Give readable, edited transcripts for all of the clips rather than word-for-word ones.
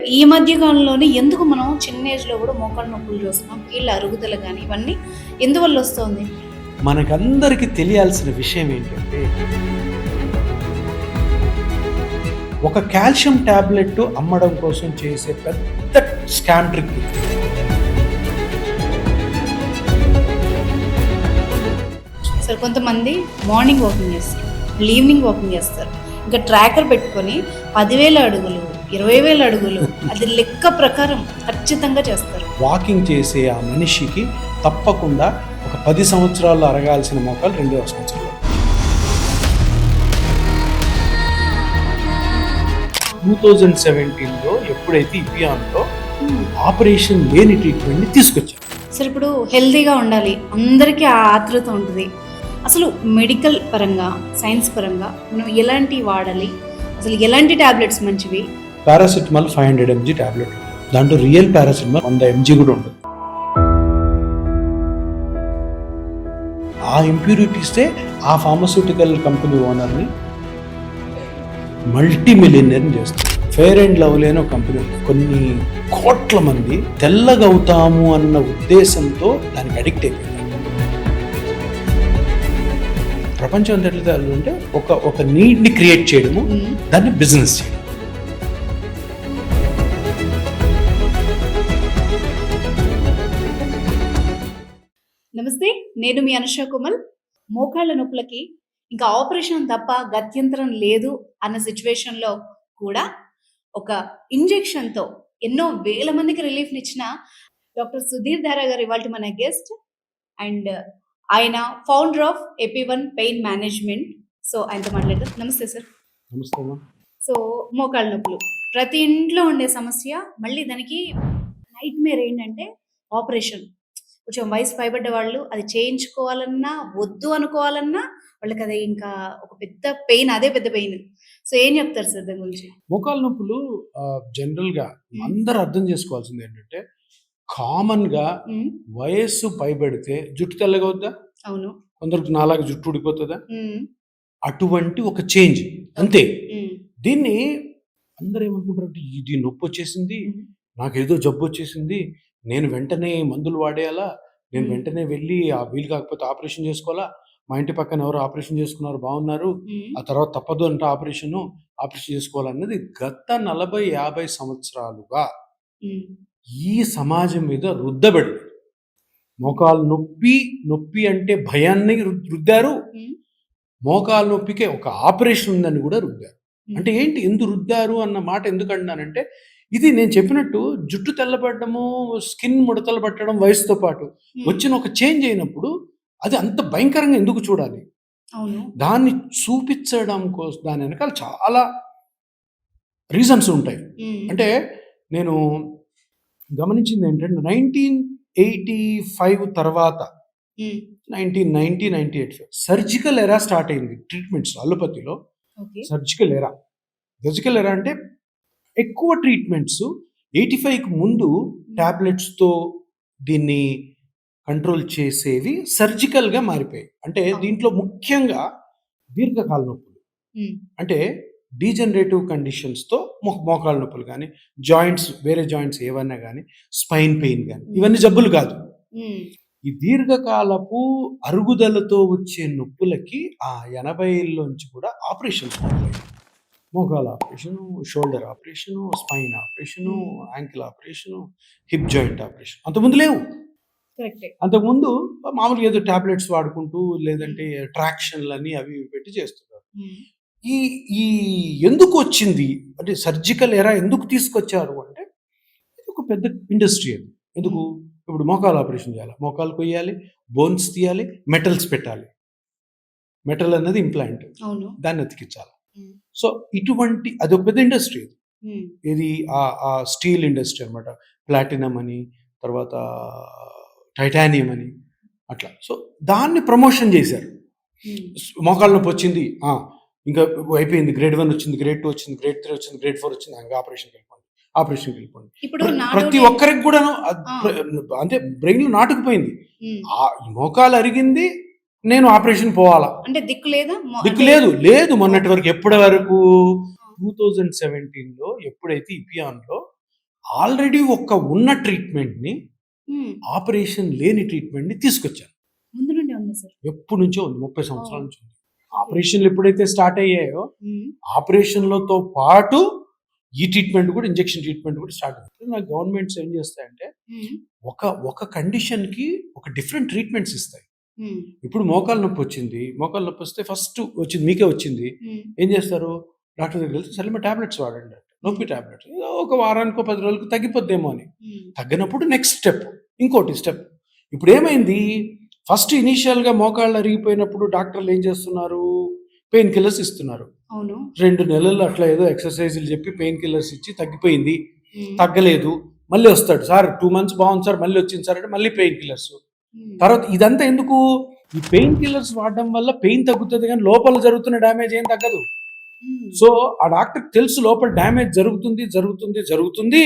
ఈ మధ్య కాలంలోనే ఎందుకు మనం చిన్న ఏజ్‌లో గూడా మోకాళ్ళ నొప్పులు చూస్తున్నాం. కీళ్ళ అరుగుదల గాని ఇవన్నీ ఎందువల్ల వస్తోంది? మనకందరికి తెలియాల్సిన విషయం ఏంటంటే, ఒక కాల్షియం టాబ్లెట్ అమ్మడం కోసం చేసే పెద్ద స్కామ్ ట్రిక్ ఇది. అసలు కొంతమంది మార్నింగ్ వాకింగ్ చేస్తారు. ఈవినింగ్ వాకింగ్ చేస్తారు. ఇంకా ట్రాకర్ పెట్టుకొని 10,000 అడుగులు, 20,000 అడుగులు అది లెక్క ప్రకారం ఖచ్చితంగా చేస్తారు. వాకింగ్ చేసే ఆ మనిషికి తప్పకుండా ఒక 10 సంవత్సరాల్లో అరగాల్సిన మోకాలు 2వ సంవత్సరంలో. 2017లో ఎప్పుడైతే ఇపియాన్లో ఆపరేషన్ లేని ట్రీట్మెంట్ని తీసుకొచ్చారు. అసలు ఇప్పుడు హెల్తీగా ఉండాలి, అందరికీ ఆ ఆతృత ఉంటుంది. అసలు మెడికల్ పరంగా, సైన్స్ పరంగా మనం ఎలాంటి వాడాలి, అసలు ఎలాంటి టాబ్లెట్స్ మంచివి? పారాసిటమాల్ 500 mg టాబ్లెట్, దాంట్లో రియల్ పారాసిటమాల్ 100 mg కూడా ఉంటుంది. ఆ ఇంప్యూరిటీసే ఆ ఫార్మస్యూటికల్ కంపెనీ ఓనర్ని మల్టీ మిలియనర్ని చేస్తారు. ఫెయిర్ అండ్ లవ్లీ అనే ఒక కంపెనీ ఉంది. కొన్ని కోట్ల మంది తెల్లగా అవుతాము అన్న ఉద్దేశంతో దానికి అడిక్ట్ అయిపోయింది. ప్రపంచం అంతట్లో అంటే ఒక నీడ్ని క్రియేట్ చేయడము, దాన్ని బిజినెస్ చేయడం. నమస్తే, నేను మీ అనుష కోమల్. మోకాళ్ళ నొప్పులకి ఇంకా ఆపరేషన్ తప్ప గత్యంతరం లేదు అన్న సిచ్యువేషన్లో కూడా ఒక ఇంజెక్షన్తో ఎన్నో వేల మందికి రిలీఫ్నిచ్చిన డాక్టర్ సుధీర్ ధారా గారు ఇవాళ మన గెస్ట్. అండ్ ఆయన ఫౌండర్ ఆఫ్ ఎపి1 పెయిన్ మేనేజ్మెంట్. సో ఆయనతో మాట్లాడదాం. నమస్తే సార్. నమస్తే. సో మోకాళ్ళ నొప్పులు ప్రతి ఇంట్లో ఉండే సమస్య. మళ్ళీ దానికి నైట్ మేర్ ఏంటంటే ఆపరేషన్. కొంచెం వయసు పైబడ్డ వాళ్ళు అది చేయించుకోవాలన్నా, వద్దు అనుకోవాలన్నా వాళ్ళకి అది ఇంకా ఒక పెద్ద పెయిన్, అదే పెద్ద పెయిన్. సో ఏం చెప్తారు సార్ దాని గురించి? మోకాలు నొప్పులు జనరల్గా అందరూ అర్థం చేసుకోవాల్సింది ఏంటంటే, కామన్గా వయస్సు పైబడితే జుట్టు తెల్లగా అవుద్దా? అవును. కొందరికి నాలాగా జుట్టు ఊడిపోతుందా? అటువంటి ఒక చేంజ్ అంతే. దీన్ని అందరూ ఏమనుకుంటారు అంటే, ఇది నొప్పి వచ్చేసింది, నాకేదో జబ్బు వచ్చేసింది, నేను వెంటనే మందులు వాడేయాలా, నేను వెంటనే వెళ్ళి ఆ వీలు కాకపోతే ఆపరేషన్ చేసుకోవాలా, మా ఇంటి పక్కన ఎవరు ఆపరేషన్ చేసుకున్నారు బాగున్నారు, ఆ తర్వాత తప్పదు అంటే ఆపరేషన్ చేసుకోవాలన్నది గత 40-50 సంవత్సరాలుగా ఈ సమాజం మీద రుద్దబడి. మోకాలు నొప్పి అంటే భయాన్ని రుద్దారు, మోకాలు నొప్పికే ఒక ఆపరేషన్ ఉందని కూడా రుద్దారు. అంటే ఏంటి, ఎందుకు రుద్దారు అన్న మాట ఎందుకు అంటున్నానంటే, ఇది నేను చెప్పినట్టు జుట్టు తెల్లబడము, స్కిన్ ముడతలు పట్టడం వయసుతో పాటు వచ్చిన ఒక చేంజ్ అయినప్పుడు అది అంత భయంకరంగా ఎందుకు చూడాలి? దాన్ని చూపించడం కోసం దాని వెనకాల చాలా రీజన్స్ ఉంటాయి. అంటే నేను గమనించింది ఏంటంటే, 1985 తర్వాత 1990-1985 సర్జికల్ ఎరా స్టార్ట్ అయింది. ట్రీట్మెంట్స్ అలోపతిలో సర్జికల్ ఎరా అంటే ఎక్కువ ట్రీట్మెంట్స్ 85కి ముందు టాబ్లెట్స్తో దీన్ని కంట్రోల్ చేసేవి సర్జికల్గా మారిపోయాయి. అంటే దీంట్లో ముఖ్యంగా దీర్ఘకాల నొప్పులు, అంటే డీజనరేటివ్ కండిషన్స్తో మోకాళ్ళ నొప్పులు కానీ, జాయింట్స్, వేరే జాయింట్స్ ఏవన్నా కానీ, స్పైన్ పెయిన్ కానీ, ఇవన్నీ జబ్బులు కాదు. ఈ దీర్ఘకాలపు అరుగుదలతో వచ్చే నొప్పులకి ఆ 80ల్లోంచి కూడా ఆపరేషన్స్ ఉంటాయి. మోకాల operation, shoulder operation, spine operation, ankle operation, hip joint operation. అంతకుముందు లేవు. అంతకుముందు మామూలుగా ఏదో టాబ్లెట్స్ వాడుకుంటూ, లేదంటే ట్రాక్షన్లని అవి పెట్టి చేస్తున్నారు. ఈ ఎందుకు వచ్చింది అంటే, సర్జికల్ ఎరా ఎందుకు తీసుకొచ్చారు అంటే, ఇది ఒక పెద్ద ఇండస్ట్రీ. అది ఎందుకు, ఇప్పుడు మోకాలు ఆపరేషన్ చేయాలి, మోకాలు కొయ్యాలి, బోన్స్ తీయాలి, మెటల్స్ పెట్టాలి. మెటల్ అన్నది ఇంప్లాంట్, దాన్ని అతికించాలి. సో ఇటువంటి అది ఒక పెద్ద ఇండస్ట్రీ. ఇది ఆ స్టీల్ ఇండస్ట్రీ అనమాట. ప్లాటినం అని, తర్వాత టైటానియం అని, అట్లా. సో దాన్ని ప్రమోషన్ చేశారు. మోకాళ్ళ నొప్పి వచ్చింది, ఇంకా అయిపోయింది, గ్రేడ్ 1 వచ్చింది, గ్రేడ్ 2 వచ్చింది, గ్రేడ్ 3 వచ్చింది, గ్రేడ్ 4 వచ్చింది, ఇంకా ఆపరేషన్కి వెళ్ళిపోండి. ప్రతి ఒక్కరికి కూడా అంటే బ్రెయిన్ లో నాటుకుపోయింది, ఆ మోకాలు అరిగింది, నేను ఆపరేషన్ పోవాలా అంటే దిక్కు లేదు. మొన్నటి వరకు, ఎప్పటి వరకు 2017లో ఎప్పుడైతే ఇపియాన్లో ఆల్రెడీ ఉన్న ట్రీట్మెంట్‌ని హ్మ్. ఆపరేషన్ లేని ట్రీట్మెంట్‌ని తీసుకొచ్చాను. ముందు నుండే ఉందా సార్? ఎప్పటి నుంచో ఉంది. 30 సంవత్సరాల ఓహ్! నుంచి ఉంది. ఆపరేషన్‌లు ఎప్పుడైతే స్టార్ట్ అయ్యాయో, హ్మ్. ఆపరేషన్‌లతో పాటు ఈ ట్రీట్మెంట్ కూడా ఇంజెక్షన్ ట్రీట్మెంట్ కూడా స్టార్ట్ అయింది. నాకు గవర్నమెంట్స్ ఏం చేస్తాయంటే హ్మ్. ఒక కండిషన్‌కి ఒక డిఫరెంట్ ట్రీట్మెంట్స్ ఇస్తాయి. హ్మ్. ఇప్పుడు మోకాలు నొప్పి వచ్చింది. మోకాలు నొప్పి వస్తే ఫస్ట్ వచ్చింది మీకే వచ్చింది. హ్మ్. ఏం చేస్తారు? డాక్టర్ దగ్గరికి వెళ్తే సరే మరి టాబ్లెట్స్ వాడండి అంటారు. నొప్పి టాబ్లెట్స్. ఒక వారానికో 10 రోజులకో తగ్గిపోద్దేమో అని. హ్మ్. తగ్గినప్పుడు నెక్స్ట్ స్టెప్. ఇంకోటి స్టెప్. ఇప్పుడు ఏమైంది? ఫస్ట్ ఇనీషియల్‌గా మోకాళ్ళు అరిగిపోయినప్పుడు డాక్టర్లు ఏం చేస్తున్నారు? పెయిన్ కిల్లర్స్ ఇస్తున్నారు. అవును. 2 నెలలు అట్లా ఏదో ఎక్సర్‌సైజులు చెప్పి పెయిన్ కిల్లర్స్ ఇచ్చి తగ్గిపోయింది. హ్మ్. తగ్గలేదు. మళ్ళీ వస్తాడు. సార్ 2 మంత్స్ బాగుంది సార్ మళ్ళీ వచ్చింది సార్ అంటే మళ్ళీ పెయిన్ కిల్లర్స్. హ్మ్. తర్వాత ఇదంతా ఎందుకు? ఈ పెయిన్ కిల్లర్స్ వాడడం వల్ల పెయిన్ తగ్గుతది గానీ లోపల జరుగుతున్న డ్యామేజ్ ఏం తగ్గదు. హ్మ్. సో, ఆ డాక్టర్‌కి తెలుసు లోపల డ్యామేజ్ జరుగుతుంది.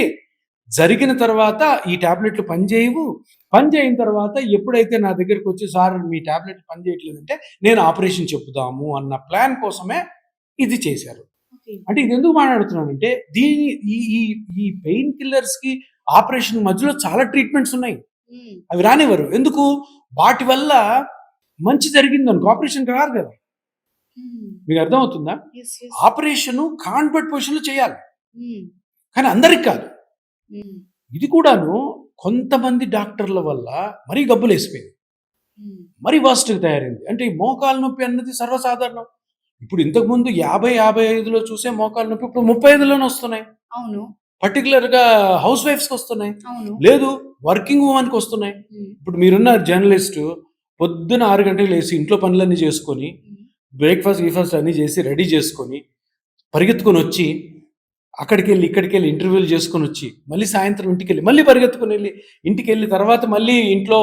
జరిగిన తర్వాత ఈ టాబ్లెట్‌లు పనిచేయవు. పని చేయని తర్వాత ఎప్పుడైతే నా దగ్గరికొచ్చి సార్ మీ టాబ్లెట్‌లు పనిచేయట్లేదంటే నేను ఆపరేషన్ చెప్పుదాము అన్న ప్లాన్ కోసమే ఇది చేశారు. ఓకే. అంటే ఇది ఎందుకు మాట్లాడుతున్నానంటే దీని ఈ ఈ ఈ పెయిన్ కిల్లర్స్‌కి ఆపరేషన్ మధ్యలో చాలా ట్రీట్మెంట్స్ ఉన్నాయి. హ్మ్. అవి రానివ్వరు. ఎందుకు? వాటి వల్ల మంచి జరిగిందనుకో ఆపరేషన్‌కి రారు కదా! హ్మ్. మీకు అర్థమవుతుందా? యెస్. యెస్. ఆపరేషను కాన్వర్ట్ పొజిషన్‌లో చేయాలి. హ్మ్. కానీ అందరికి కాదు. హ్మ్. ఇది కూడాను కొంతమంది డాక్టర్ల వల్ల మరీ గబ్బులేసిపోయింది. హ్మ్. మరీ వరస్ట్‌గా తయారైంది. అంటే ఈ మోకాలు నొప్పి అన్నది సర్వసాధారణం. ఇప్పుడు ఇంతకుముందు 50, 55లో చూసే మోకాలు నొప్పి ఇప్పుడు 35లోనే వస్తున్నాయి. అవును. పర్టిక్యులర్‌గా హౌస్ వైఫ్స్‌కొస్తున్నాయి. అవును. లేదు వర్కింగ్ వుమెన్‌కొస్తున్నాయి. హ్మ్. ఇప్పుడు మీరున్నారు జర్నలిస్టు పొద్దున 6 గంటలకు లేసి ఇంట్లో పనులన్నీ చేసుకొని, హ్మ్. బ్రేక్‌ఫాస్ట్ అన్నీ చేసి రెడీ చేసుకొని, పరిగెత్తుకొనొచ్చి అక్కడికెళ్ళి, ఇక్కడికెళ్ళి ఇంటర్వ్యూలు చేసుకొనొచ్చి, మళ్ళీ సాయంత్రం ఇంటికెళ్ళి, మళ్ళీ పరిగెత్తుకొనెళ్ళి, ఇంటికెళ్ళి తర్వాత మళ్ళీ ఇంట్లో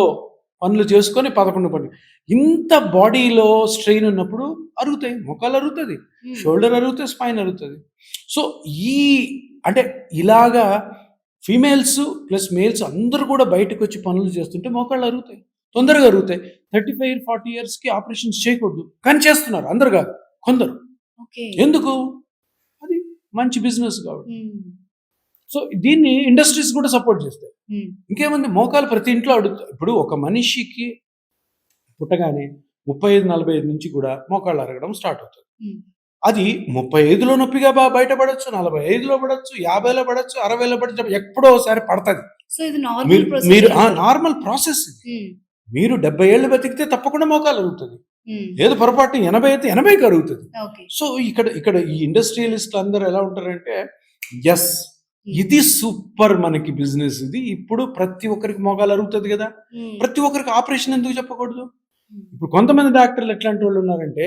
పనులు చేసుకొని 11 ఇంత బాడీలో స్ట్రెయిన్ ఉన్నప్పుడు అరుగుతాయి. మోకాలు అరుగుతది. హ్మ్. షోల్డర్ అరుగుతది. స్పైన్ అరుగుతది. సో, ఈ అంటే ఇలాగా ఫీమేల్స్ ప్లస్ మేల్స్ అందరూ కూడా బయటకొచ్చి పనులు చేస్తుంటే మోకాళ్ళు అరుగుతాయి. తొందరగా అరుగుతాయి. 35, 40 ఇయర్స్‌కి ఆపరేషన్స్ చేయకూడదు. కానీ చేస్తున్నారు. అందరూ కాదు. కొందరు. ఓకే. ఎందుకు? అది మంచి బిజినెస్ కాబట్టి. హ్మ్. సో, దీన్ని ఇండస్ట్రీస్ కూడా సపోర్ట్ చేస్తాయి. హ్మ్. ఇంకేముంది మోకాలు ప్రతి ఇంట్లో ఇప్పుడు ఒక మనిషికి పుట్టగానే 35, 45 నుంచి కూడా మోకాళ్ళు అరగడం స్టార్ట్ అవుతది. హ్మ్. అది 35లో నొప్పిగా బయటపడొచ్చు, 45లో పడొచ్చు, 50లో పడొచ్చు, 60లో పడొచ్చు. ఎప్పుడో ఒకసారి పడతది. సో, ఇది నార్మల్ మీరు మీరు ప్రొసీజర్ అంటారు. నార్మల్ ప్రాసెస్ ఇది. హ్మ్. మీరు 70 ఏళ్ళు బతికితే తప్పకుండా మోకాలు అరుగుతది. హ్మ్. లేదు పొరపాటున 80 అయితే 80కి అరుగుతది. ఓకే. సో, ఇక్కడ ఇక్కడ ఈ ఇండస్ట్రియలిస్ట్‌లు అందరూ ఎలా ఉంటారంటే, యెస్ హ్మ్. ఇది సూపర్ మనకి బిజినెస్ ఇది. ఇప్పుడు ప్రతి ఒక్కరికి మోకాలు అరుగుతది గదా! హ్మ్. ప్రతి ఒక్కరికి ఆపరేషన్ ఎందుకు చెప్పకూడదు? హ్మ్. ఇప్పుడు కొంతమంది డాక్టర్లు ఎట్లాంటోళ్ళు ఉన్నారంటే,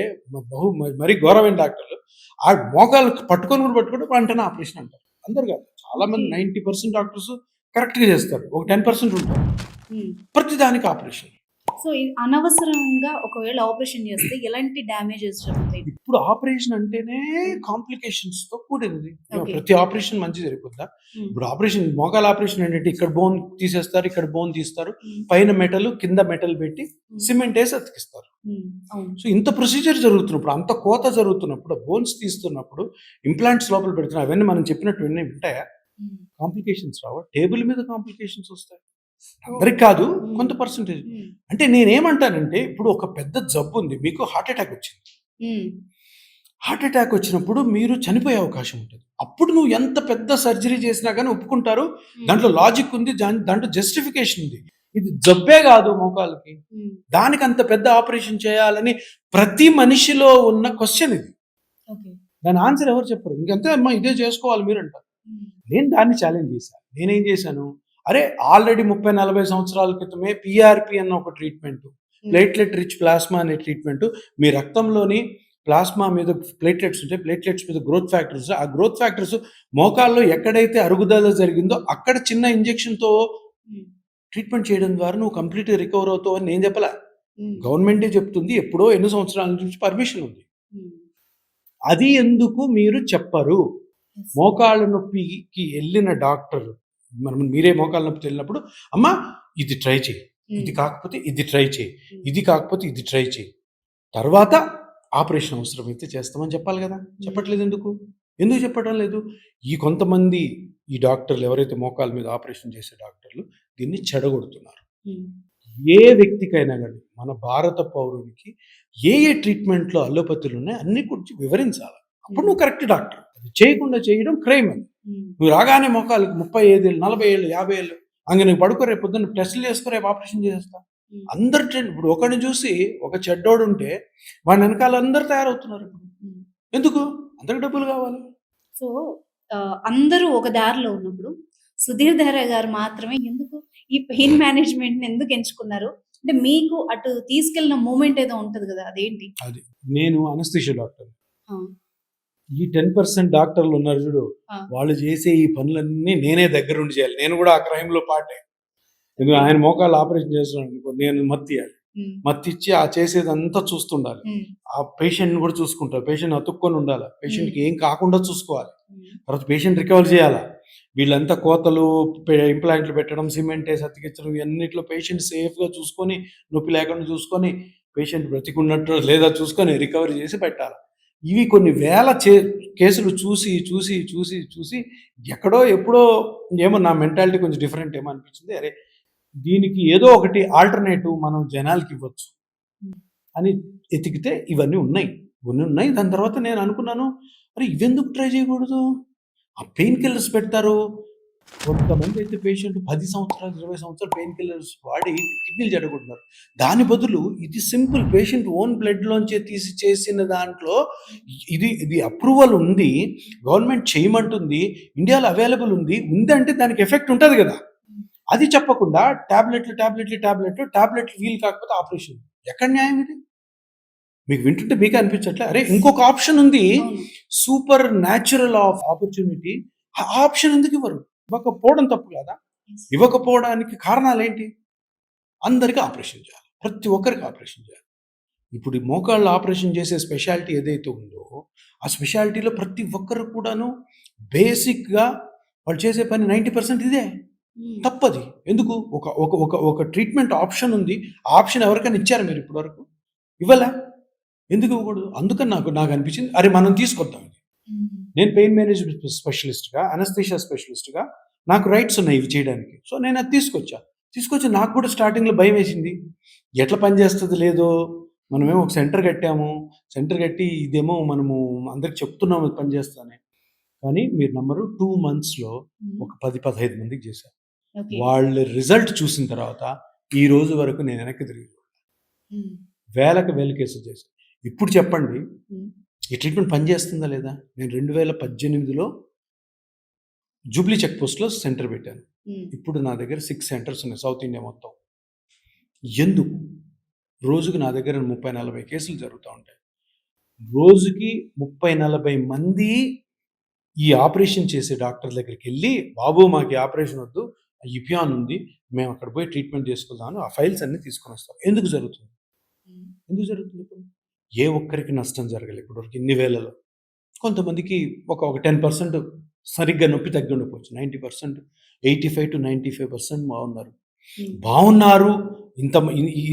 మరీ ఘోరమైన డాక్టర్లు. ఆ మోకాలు పట్టుకొని కూడా పట్టుకుంటే వెంటనే ఆపరేషన్ అంటారు. అందరు కాదు. చాలా మంది ఓకే. 90% డాక్టర్స్ కరెక్ట్‌గా చేస్తారు. ఒక 10% ఉంటారు. హ్మ్. ప్రతి దానికి ఆపరేషన్. సో, ఇది అనవసరంగా ఒకవేళ ఆపరేషన్ చేస్తే ఎలాంటి డ్యామేజెస్ జరుగుతాయి? ఇప్పుడు ఆపరేషన్ అంటేనే హ్మ్. కాంప్లికేషన్స్‌తో కూడినది. ఓకే. ప్రతి ఆపరేషన్ మంచి జరిగిపోద్దా? హ్మ్. ఇప్పుడు మోకాలు ఆపరేషన్ ఏంటంటే ఇక్కడ బోన్ తీసేస్తారు, ఇక్కడ బోన్ తీస్తారు. హ్మ్. పైన మెటల్, కింద మెటల్ పెట్టి హ్మ్. సిమెంట్ ఏసి అతికిస్తారు. హ్మ్. అవును. సో, ఇంత ప్రొసీజర్ జరుగుతున్నప్పుడు, అంత కోత జరుగుతున్నప్పుడు, బోన్స్ తీస్తున్నప్పుడు, ఇంప్లాంట్స్ లోపల పెడుతున్నారు. అవన్నీ మనం చెప్పినట్టువన్నీ ఉంటాయా? హ్మ్. కాంప్లికేషన్స్ రావా? టేబుల్ మీద కాంప్లికేషన్స్ వస్తాయి. ఓహ్! అందరికి కాదు. హ్మ్. కొంత పర్సెంటేజ్. హ్మ్. అంటే నేనేమంటానంటే, ఇప్పుడు ఒక పెద్ద జబ్బుంది. మీకు హార్ట్ అటాక్ వచ్చింది. హ్మ్. హార్ట్ అటాక్ వచ్చినప్పుడు మీరు చనిపోయే అవకాశం ఉంటది. అప్పుడు నువ్వు ఎంత పెద్ద సర్జరీ చేసినా గాని ఒప్పుకుంటారు. హ్మ్. దాంట్లో లాజిక్ ఉంది. దాంట్లో జస్టిఫికేషన్ ఉంది. ఇది జబ్బే గాదు మోకాలుకి. హ్మ్. దానికంత పెద్ద ఆపరేషన్ చేయాలని ప్రతి మనిషిలో ఉన్న క్వెషన్ ఇది. ఓకే. దాని ఆన్సర్ ఎవరు చెప్పరు. ఇంకంతే అమ్మా ఇదే చేసుకోవాలి మీరంటారు. హ్మ్. నేను దాన్ని ఛాలెంజ్ చేశాను. నేనేం చేశాను? అరే! ఆల్రెడీ 30, 40 సంవత్సరాల క్రితమే పీఆర్‌పీ అన్న ఒక ట్రీట్మెంట్, హ్మ్. ప్లేట్‌లెట్ రిచ్ ప్లాస్మా అనే ట్రీట్మెంట్ మీ రక్తంలోని ప్లాస్మా మీద ప్లేట్‌లెట్స్ ఉంటాయి. ప్లేట్‌లెట్స్ మీద గ్రోత్ ఫ్యాక్టర్స్. ఆ గ్రోత్ ఫ్యాక్టర్స్ మోకాల్లో ఎక్కడైతే అరుగుదల జరిగిందో అక్కడ చిన్న ఇంజెక్షన్‌తో హ్మ్. ట్రీట్మెంట్ చేయడం ద్వారా నువ్వు కంప్లీట్‌గా రికవర్ అవుతావు అని నేను చెప్పలా. హ్మ్. గవర్నమెంటే చెప్తుంది. ఎప్పుడో ఎన్నో సంవత్సరాల నుంచి పర్మిషన్ ఉంది. హ్మ్. అది ఎందుకు మీరు చెప్పరు? యెస్. మోకాళ్ళ నొప్పికి ఎళ్ళిన డాక్టర్ మీరే మోకాళ్ళ నొప్పితో ఎళ్ళినప్పుడు, "అమ్మా ఇది ట్రై చెయి. ఇది హ్మ్. కాకపోతే ఇది ట్రై చెయి. హ్మ్. ఇది కాకపోతే ఇది ట్రై చెయి. తర్వాత ఆపరేషన్ అవసరమైతే చేస్తామని" చెప్పాలి గదా! హ్మ్. చెప్పట్లేదెందుకు? ఎందుకు చెప్పడం లేదు? ఈ కొంతమంది ఈ డాక్టర్లు ఎవరైతే మోకాళ్ళ మీద ఆపరేషన్ చేసే డాక్టర్లు దీన్ని చెడగొడుతున్నారు. ఏ వ్యక్తికైనా గాని మన భారత పౌరునికి ఏ ట్రీట్మెంట్‌లో అల్లోపతులు ఉన్నాయో అన్ని గురించి వివరించాలి. అప్పుడు నువ్వు కరెక్ట్ డాక్టర్. అది చేయకుండా చేయడం క్రైమ్ అది. నువ్వు రాగానే మోకాళ్ళకి 35 ఏళ్ళు, 40 ఏళ్ళు, 50 ఏళ్ళు అంగ నువ్వు పడుకో, రేపు పొద్దున్న టెస్టులు చేసుకో, రేపు ఆపరేషన్ చేసేస్తా. అందరు ఇప్పుడు ఒకడిని చూసి ఒక చెడ్డోడు ఉంటే వాడి వెనకాల అందరూ తయారవుతున్నారు ఇప్పుడు. ఎందుకు? అందరికి డబ్బులు కావాలి. సో అందరూ ఒక దారిలో ఉన్నప్పుడు సుధీర్ ధారా గారు మాత్రమే ఎందుకు ఈ పెయిన్ మేనేజ్మెంట్ ఎందుకు ఎంచుకున్నారు? అంటే మీకు అటు తీసుకెళ్ళిన మూమెంట్ ఏదో ఉంటది కదా, అదేంటి? అది నేను అనస్థీషియా డాక్టర్. ఆ, ఈ 10% డాక్టర్లు ఉన్నారు చూడు, ఆ, వాళ్ళు చేసే ఈ పనులన్నీ నేనే దగ్గరుండి చేయాలి. నేను కూడా ఆ క్రైమ్‌లో పార్టే. ఎందుకంటే ఆయన మోకాళ్ళు ఆపరేషన్ చేస్తున్నాడు అనుకో, నేను మత్తియాలి. ఉమ్, మత్తిచ్చి ఆ చేసేదంతా చూస్తుండాలి. ఉమ్, ఆ పేషెంట్‌ని కూడా చూసుకుంటారు. పేషెంట్ అతుక్కొని ఉండాలి. పేషెంట్‌కి ఏం కాకుండా చూసుకోవాలి. ఉమ్, తర్వాత పేషెంట్ రికవర్ చేయాలా. వీళ్ళంతా కోతలు, ఇంప్లాంట్లు పెట్టడం, సిమెంట్ వేసి అతికించడం, ఇవన్నిట్లో పేషెంట్ సేఫ్‌గా చూసుకొని, నొప్పి లేకుండా చూసుకొని, పేషెంట్ బ్రతికున్నట్టు లేదా చూసుకొని రికవరీ చేసి పెట్టాలి. ఇవి కొన్ని వేల కేసులు చూసి, చూసి, చూసి, చూసి ఎక్కడో ఎప్పుడో ఏమో నా మెంటాలిటీ కొంచెం డిఫరెంట్ ఏమో అనిపించింది. అరే! దీనికి ఏదో ఒకటి ఆల్టర్‌నేటివ్ మనం జనాలకి ఇవ్వచ్చు అని ఎతికితే ఇవన్నీ ఉన్నాయి. ఇవన్నీ ఉన్నాయి. దాని తర్వాత నేను అనుకున్నాను, అరే! ఇవెందుకు ట్రై చేయకూడదు? ఆ పెయిన్ కిల్లర్స్ పెడతారు. కొంతమంది అయితే పేషెంట్ 10 సంవత్సరాలు, 20 సంవత్సరాలు పెయిన్ కిల్లర్స్ వాడి కిడ్నీలు చెడగొడుతున్నారు. దాని బదులు ఇది సింపుల్ పేషెంట్ ఓన్ బ్లడ్‌లోంచే తీసి చేసిన దాంట్లో ఇది అప్రూవల్ ఉంది. గవర్నమెంట్ చేయమంటుంది. ఇండియాలో అవైలబుల్ ఉంది. ఉందంటే దానికి ఎఫెక్ట్ ఉంటది గదా! అది చెప్పకుండా టాబ్లెట్లు వీలు కాకపోతే ఆపరేషన్. ఎక్కడ న్యాయం ఇది? మీకు వింటుంటే మీకే అనిపించట్లే? అరే! ఇంకొక ఆప్షన్ ఉంది. అవును. Super natural opportunity. ఆ ఆప్షన్ ఎందుకు ఇవ్వరు? ఇవ్వకపోవడం తప్పు కాదా? Yes. ఇవ్వకపోవడానికి కారణాలేంటి? అందరికి ఆపరేషన్ చేయాలి. ప్రతి ఒక్కరికి ఆపరేషన్ చేయాలి. ఇప్పుడు ఈ మోకాళ్ళ ఆపరేషన్ చేసే స్పెషాలిటీ ఏదైతే ఉందో, ఆ స్పెషాలిటీలో ప్రతి ఒక్కరు కూడాను బేసిక్‌గా వాళ్ళు చేసే పని 90% ఇదే. ఉమ్, తప్పది. ఎందుకు? ఒక ఒక ఒక ఒక ట్రీట్మెంట్ ఆప్షన్ ఉంది. ఆ ఆప్షన్ ఎవరికైనా ఇచ్చారా మీరు ఇప్పటి వరకు? ఇవ్వలా? ఎందుకు ఇవ్వకూడదు? అందుకని నాకు అనిపించింది, అరే మనం తీసుకొద్దాం ఇది. ఉమ్, నేను పెయిన్ మేనేజ్మెంట్ స్పెషలిస్ట్‌గా, అనస్థీషియా స్పెషలిస్ట్‌గా నాకు రైట్స్ ఉన్నాయి ఇవి చేయడానికి. సో, నేను అది తీసుకొచ్చా. తీసుకొచ్చి నాకు కూడా స్టార్టింగ్‌లో భయమేసింది. ఎట్లా పనిచేస్తదో లేదో, మనమేమో ఒక సెంటర్ కట్టాము. సెంటర్ కట్టి ఇదేమో మనము అందరికి చెప్తున్నాము ఇది పనిచేస్తదని. కానీ మీరు నమ్మరు 2 మంత్స్‌లో ఉమ్, ఒక 10, 15 మందికి చేశా. ఓకే. వాళ్ళ రిజల్ట్ చూసిన తర్వాత ఈ రోజు వరకు నేను వెనక్కి తిరిగి ఉమ్, వేలకు వేల కేసులు చేశాను. ఇప్పుడు చెప్పండి, ఉమ్, ఈ ట్రీట్మెంట్ పనిచేస్తుందా లేదా? నేను 2018లో జూబ్లీ చెక్ పోస్ట్‌లో సెంటర్ పెట్టాను. ఉమ్, ఇప్పుడు నా దగ్గర 6 సెంటర్స్ ఉన్నాయి సౌత్ ఇండియా మొత్తం. ఎందుకు? రోజుకి నా దగ్గర 30, 40 కేసులు జరుగుతా ఉంటాయి. రోజుకి 30, 40 మంది ఈ ఆపరేషన్ చేసే డాక్టర్ దగ్గరికెళ్ళి, బాబు మాకు ఈ ఆపరేషన్ వద్దు. ఇపియాన్ ఉంది. మేము అక్కడ పోయి ట్రీట్మెంట్ చేసుకుందాం అని ఆ ఫైల్స్ అన్నీ తీసుకొనొస్తాం. ఎందుకు జరుగుతుంది? ఉమ్, ఎందుకు జరుగుతుంది ఇప్పుడు? ఏ ఒక్కరికి నష్టం జరగలేదు ఇప్పటివరకు ఇన్ని వేలలో. కొంతమందికి ఒక 10% సరిగ్గా నొప్పి తగ్గి ఉండకపోవచ్చు. 90%, 85-95% బాగున్నారు. ఉమ్, బాగున్నారు.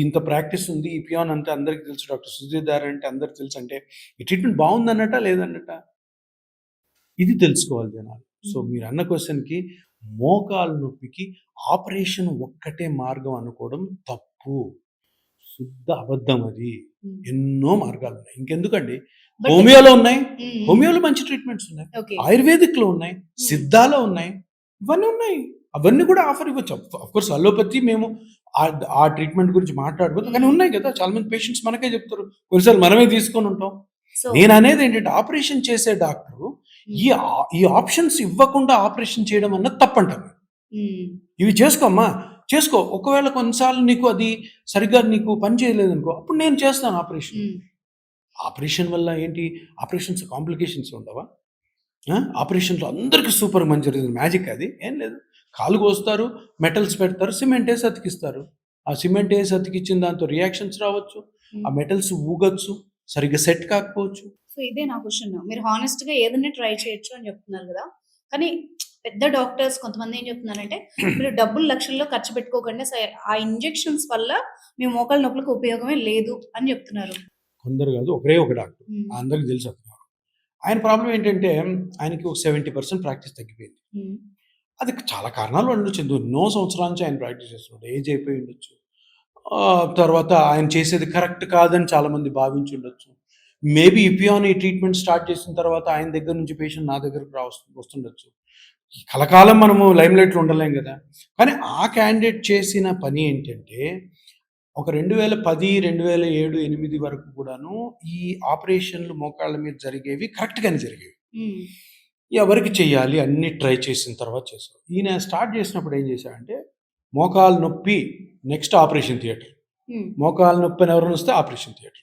ఇంత ప్రాక్టీస్ ఉంది. ఈ పియాన్ అంటే అందరికి తెలుసు. డాక్టర్ సుధీర్ ధారా అంటే అందరికి తెలుసు. అంటే ఈ ట్రీట్మెంట్ బాగుందన్నట్టా? లేదన్నట్టా? ఇది తెలుసుకోవాలి జనాలు. సో, ఉమ్, మీరన్న క్వెషన్‌కి మోకాలు నొప్పికి ఆపరేషన్ ఒక్కటే మార్గం అనుకోవడం తప్పు. శుద్ధ అబద్ధం అది. ఉమ్. ఎన్నో మార్గాలున్నాయి. ఇంకెందుకండి? బట్ హోమియోలో ఉన్నాయి. ఉమ్, హోమియోలో మంచి ట్రీట్మెంట్స్ ఉన్నాయి. ఓకే. ఆయుర్వేదిక్‌లో ఉన్నాయి. సిద్ధాలో ఉన్నాయి. ఇవన్నీ ఉన్నాయి. అవన్నీ కూడా ఆఫర్ ఇవ్వచ్చు. ఆఫ్‌కోర్స్ అలోపతి మేము ఆ ట్రీట్మెంట్ గురించి మాట్లాడకూడదు. కానీ ఉన్నాయి కదా! చాలా మంది పేషెంట్స్ మనకే చెప్తారు. కొన్నిసార్లు మనమే తీసుకొని ఉంటాం. సో నేననేది ఏంటంటే ఆపరేషన్ చేసే డాక్టరు ఈ ఉమ్, ఈ ఆప్షన్స్ ఇవ్వకుండా ఆపరేషన్ చేయడం అన్నది తప్పంటాను. ఉమ్, ఇవి చేసుకోమ్మా, చేసుకో. ఒకవేళ కొన్నిసార్లు నీకు అది సరిగ్గా నీకు పని చేయలేదనుకో, అప్పుడు నేను చేస్తాను ఆపరేషన్. ఉమ్, ఆపరేషన్ వల్ల ఏంటి? ఆపరేషన్స్ కాంప్లికేషన్స్ ఉండవా? ఆపరేషన్‌లో అందరికి సూపర్‌గా మంచి జరిగింది. మ్యాజిక్ అది. ఏం లేదు. కాలు కోస్తారు, మెటల్స్ పెడతారు, సిమెంట్ ఏసి అతికిస్తారు. ఆ సిమెంట్ ఏసి అతికిచ్చిన దాంతో రియాక్షన్స్ రావచ్చు. ఆ ఉమ్. మెటల్స్ ఊగొచ్చు. సరిగ్గా సెట్ కాకపోవచ్చు. సో ఇదే నా క్వశ్చన్. మీరు హానెస్ట్‌గా ఏదైనా ట్రై చేయొచ్చు అని చెప్తున్నారు గదా! కానీ పెద్ద డాక్టర్స్ కొంతమంది ఏం చెప్తున్నారంటే, మీరు డబ్బులు లక్షల్లో ఖర్చు పెట్టుకోకండి. ఆ ఇంజెక్షన్స్ వల్ల మీ మోకాళ్ళ నొప్పులకు ఉపయోగమే లేదు అని చెప్తున్నారు. కొందరు కాదు, ఒకరే ఒక డాక్టర్. హ్మ్. అందరికి తెలుసు అతను. ఆయన ప్రాబ్లం ఏంటంటే ఆయనకి ఒక 70% ప్రాక్టీస్ తగ్గిపోయింది. అది చాలా కారణాలు ఉండొచ్చు. ఎన్నో సంవత్సరాల నుంచి ఆయన ప్రాక్టీస్ చేస్తున్నాడు. ఏజ్ అయిపోయి ఉండొచ్చు. తర్వాత ఆయన చేసేది కరెక్ట్ కాదని చాలామంది భావించి ఉండొచ్చు. మేబీ ఇపియాన్ ఈ ట్రీట్మెంట్ స్టార్ట్ చేసిన తర్వాత ఆయన దగ్గర నుంచి పేషెంట్ నా దగ్గరకు వస్తుండొచ్చు. కలకాలం మనము లైమ్‌లైట్‌లో ఉండలేం గదా! కానీ ఆ క్యాండిడేట్ చేసిన పని ఏంటంటే, ఒక 2010, 2007, 8 వరకు కూడాను ఈ ఆపరేషన్‌లు మోకాళ్ళ మీద జరిగేవి కరెక్ట్‌గానే జరిగేవి. ఎవరికి చెయ్యాలి అన్నీ ట్రై చేసిన తర్వాత చేశారు. ఈయన స్టార్ట్ చేసినప్పుడు ఏం చేశాడంటే, మోకాలు నొప్పి నెక్స్ట్ ఆపరేషన్ థియేటర్. మోకాలు నొప్పి అని ఎవరైనా వస్తే ఆపరేషన్ థియేటర్.